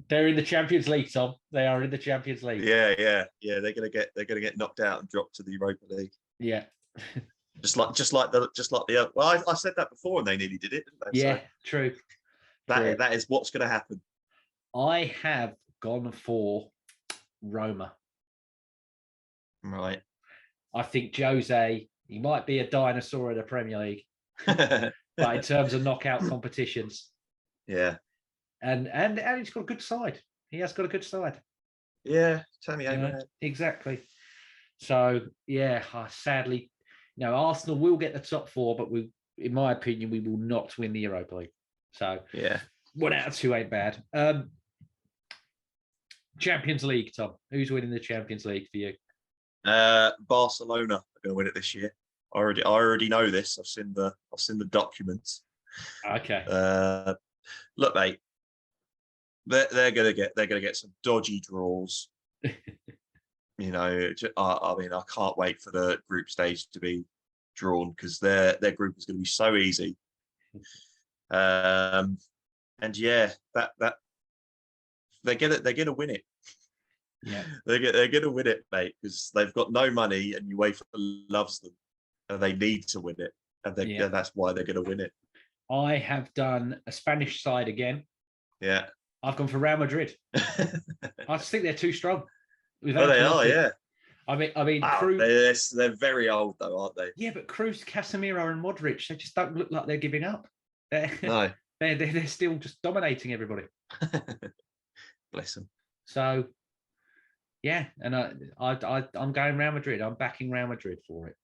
A: They're in the Champions League, Tom. They are in the Champions League.
B: Yeah. They're gonna get knocked out and drop to the Europa League.
A: Yeah.
B: just like the. Well, I said that before, and they nearly did it, didn't they?
A: Yeah,
B: so
A: true.
B: That is what's going to happen.
A: I have gone for Roma.
B: Right.
A: I think Jose, he might be a dinosaur in the Premier League, but in terms of knockout competitions,
B: yeah.
A: And he's got a good side. He has got a good side.
B: Yeah, Tammy Abraham.
A: Exactly. So yeah, sadly, Arsenal will get the top four, but in my opinion, we will not win the Europa League. So
B: yeah,
A: 1 out of 2 ain't bad. Champions League, Tom. Who's winning the Champions League for you?
B: Barcelona are going to win it this year. I already know this. I've seen the documents.
A: Okay.
B: Look, mate. They're gonna get some dodgy draws. I mean, I can't wait for the group stage to be drawn because their group is going to be so easy. And yeah, that they're gonna win it.
A: Yeah,
B: they're gonna win it, mate, because they've got no money and UEFA loves them, and they need to win it, and that's why they're gonna win it.
A: I have done a Spanish side again.
B: Yeah.
A: I've gone for Real Madrid. I just think they're too strong.
B: They are, yeah.
A: I mean,
B: wow,
A: Cruz,
B: they're very old though, aren't they?
A: Yeah, but Cruz, Casemiro, and Modric, they just don't look like they're giving up.
B: No,
A: they're still just dominating everybody.
B: Bless them.
A: So, yeah, and I'm going Real Madrid. I'm backing Real Madrid for it.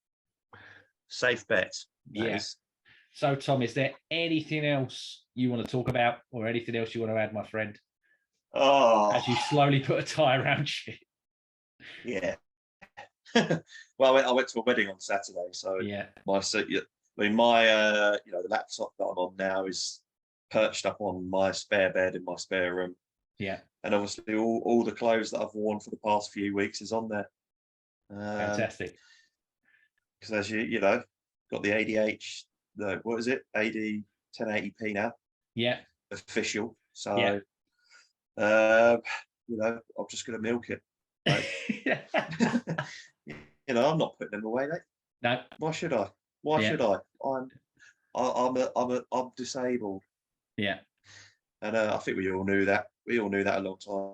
B: Safe bet.
A: Yes. Yeah. So, Tom, is there anything else you want to talk about or anything else you want to add, my friend?
B: Oh.
A: As you slowly put a tie around you.
B: Yeah. Well, I went to a wedding on Saturday, so
A: yeah.
B: The laptop that I'm on now is perched up on my spare bed in my spare room.
A: Yeah.
B: And obviously all the clothes that I've worn for the past few weeks is on there.
A: Fantastic.
B: Because as you know, got the ADH. No, what is it? AD 1080p now.
A: Yeah.
B: Official. So, yeah. I'm just going to milk it. Like, I'm not putting them away, mate.
A: No.
B: Why should I? Why should I? I'm disabled.
A: Yeah.
B: And I think we all knew that. We all knew that a long time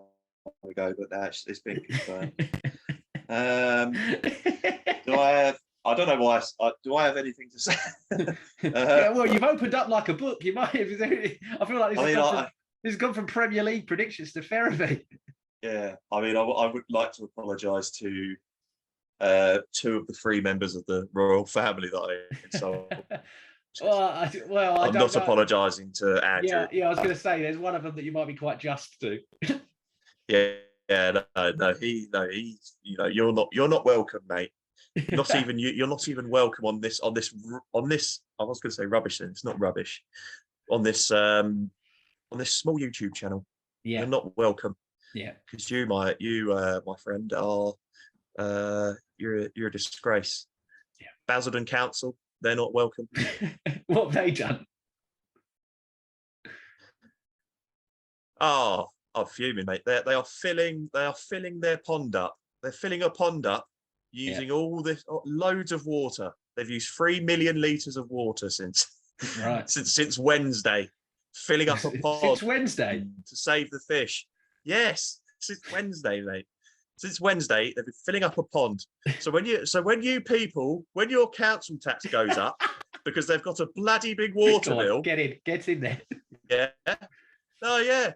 B: ago, but now it's been confirmed. I don't know why. Do I have anything to say?
A: Yeah, well, you've opened up like a book. You might have. I feel like this has gone from Premier League predictions to therapy.
B: Yeah, I mean, I would like to apologise to 2 of the 3 members of the royal family that I insulted. I'm not apologising to Andrew.
A: Yeah, I was going to say there's one of them that you might be quite just to.
B: Yeah, no, you're not welcome, mate. You're not even welcome on this. I was going to say rubbish. Then it's not rubbish. On this small YouTube channel.
A: Yeah,
B: you're not welcome.
A: Yeah,
B: because my friend, are you're a disgrace.
A: Yeah,
B: Basildon Council, they're not welcome.
A: What have they done?
B: Oh, I'm fuming, mate. They are filling their pond up. They're filling a pond up using all this loads of water. They've used 3 million litres of water since Wednesday, filling up a pond
A: since Wednesday
B: to save the fish. Yes, since Wednesday, mate. Since Wednesday, they've been filling up a pond. So when your council tax goes up because they've got a bloody big water bill,
A: get in there.
B: Yeah. Oh yeah.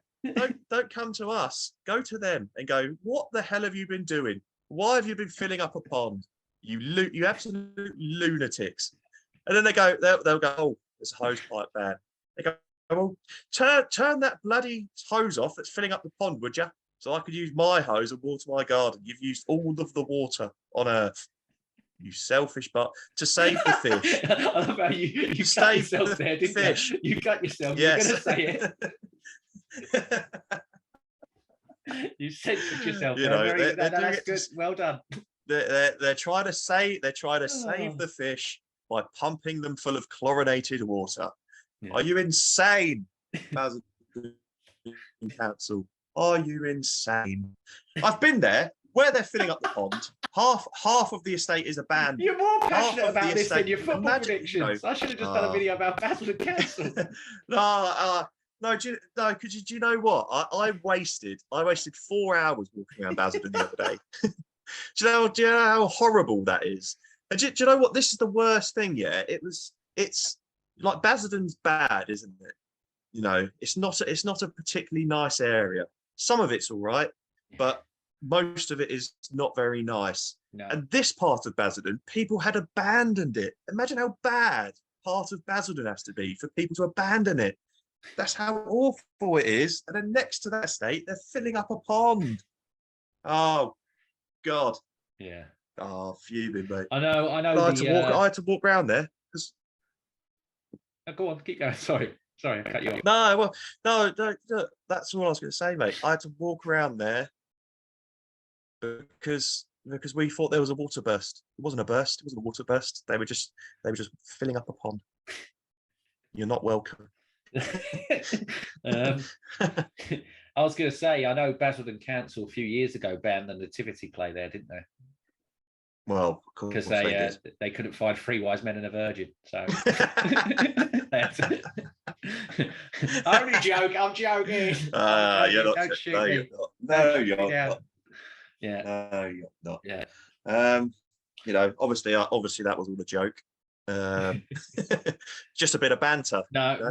B: Don't come to us. Go to them and go, what the hell have you been doing? Why have you been filling up a pond? You absolute lunatics. And then they'll go, oh, there's a hose pipe ban. They go, well, turn that bloody hose off that's filling up the pond, would you? So I could use my hose and water my garden. You've used all of the water on earth. You selfish but to save the fish.
A: I love how you cut yourself there, didn't fish. You cut yourself. Yes. You're going to say it. You censored yourself. You know, that's good. Well done.
B: They're trying to save the fish by pumping them full of chlorinated water. Yeah. Are you insane, Council? Are you insane? I've been there where they're filling up the pond. Half of the estate is abandoned.
A: You're more passionate about this than your football predictions. I should have just done a video about Basildon Council.
B: No, because do you know what? I wasted 4 hours walking around Basildon the other day. do you know how horrible that is? And do you know what? This is the worst thing. Yeah, it's like Basildon's bad, isn't it? You know, it's not a particularly nice area. Some of it's all right, but most of it is not very nice. No. And this part of Basildon, people had abandoned it. Imagine how bad part of Basildon has to be for people to abandon it. That's how awful it is. And then next to that estate, they're filling up a pond. Oh, God.
A: Yeah.
B: Oh, fuming, mate.
A: I know.
B: I had to walk around there.
A: Go on, keep going. Sorry, I cut you off.
B: No, that's all I was going to say, mate. I had to walk around there because we thought there was a water burst. It wasn't a burst. It wasn't a water burst. They were just filling up a pond. You're not welcome.
A: I was going to say, I know Basildon Council a few years ago banned the nativity play there, didn't they?
B: Well,
A: because they couldn't find 3 wise men and a virgin. So only joke. I'm joking.
B: You're not. No, you're not. No, you're not.
A: Yeah.
B: No, you're not.
A: Yeah.
B: You know, obviously that was all a joke. Just a bit of banter.
A: No,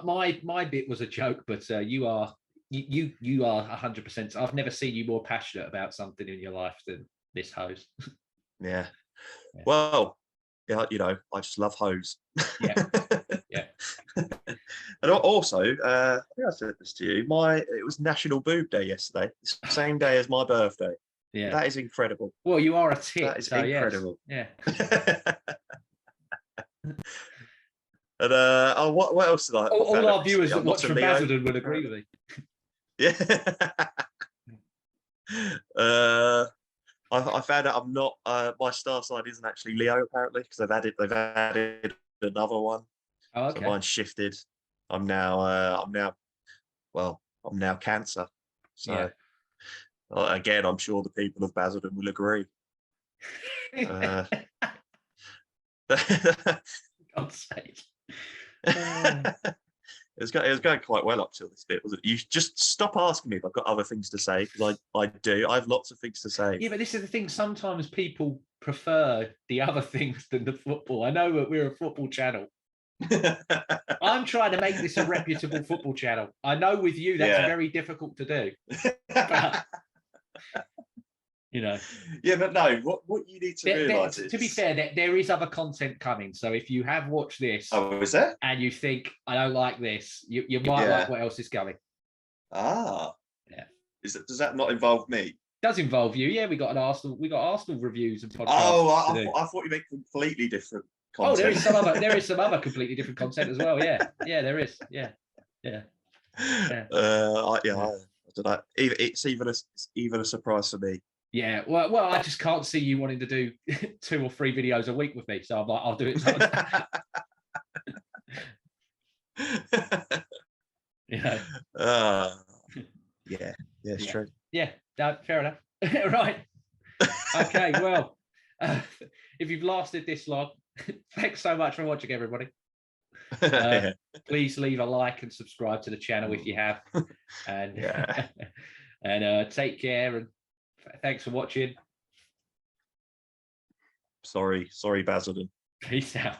A: my bit was a joke, but you are 100%. I've never seen you more passionate about something in your life than this hose.
B: Yeah. Well, yeah, you know, I just love hose.
A: Yeah.
B: And also, I think I said this to you. It was National Boob Day yesterday. It's the same day as my birthday.
A: Yeah.
B: That is incredible.
A: Well, you are a tit.
B: That is incredible.
A: Yes.
B: Yeah. And what else did I?
A: All our viewers that watch from Basildon would agree with me.
B: Yeah. I found out I'm not. My star sign isn't actually Leo, apparently, because they've added another one.
A: Oh, okay.
B: So mine's shifted. I'm now Cancer. So again, I'm sure the people of Basildon will agree.
A: God's sake.
B: It was going quite well up till this bit, wasn't it? You just stop asking me if I've got other things to say, because I do. I have lots of things to say.
A: Yeah, but this is the thing. Sometimes people prefer the other things than the football. I know that we're a football channel. I'm trying to make this a reputable football channel. I know with you that's very difficult to do. But, you know.
B: Yeah, but no, what you need to realise is...
A: To be fair, there is other content coming. So if you have watched this...
B: Oh, is there?
A: And you think, I don't like this, you might like what else is coming.
B: Ah.
A: Yeah.
B: Does that not involve me? It
A: does involve you, yeah. We got Arsenal reviews and podcasts.
B: Oh, I thought you meant completely different content.
A: Oh, there is some other completely different content as well, yeah. Yeah, there is. Yeah.
B: I don't know. It's even a surprise for me.
A: Yeah, well, I just can't see you wanting to do 2 or 3 videos a week with me, so I'm like, I'll do it. You know.
B: Yeah, it's true.
A: Yeah, no, fair enough. Right. Okay, well, if you've lasted this long, thanks so much for watching, everybody. Please leave a like and subscribe to the channel if you have, and and take care and Thanks for watching.
B: Sorry, Basildon.
A: Peace out.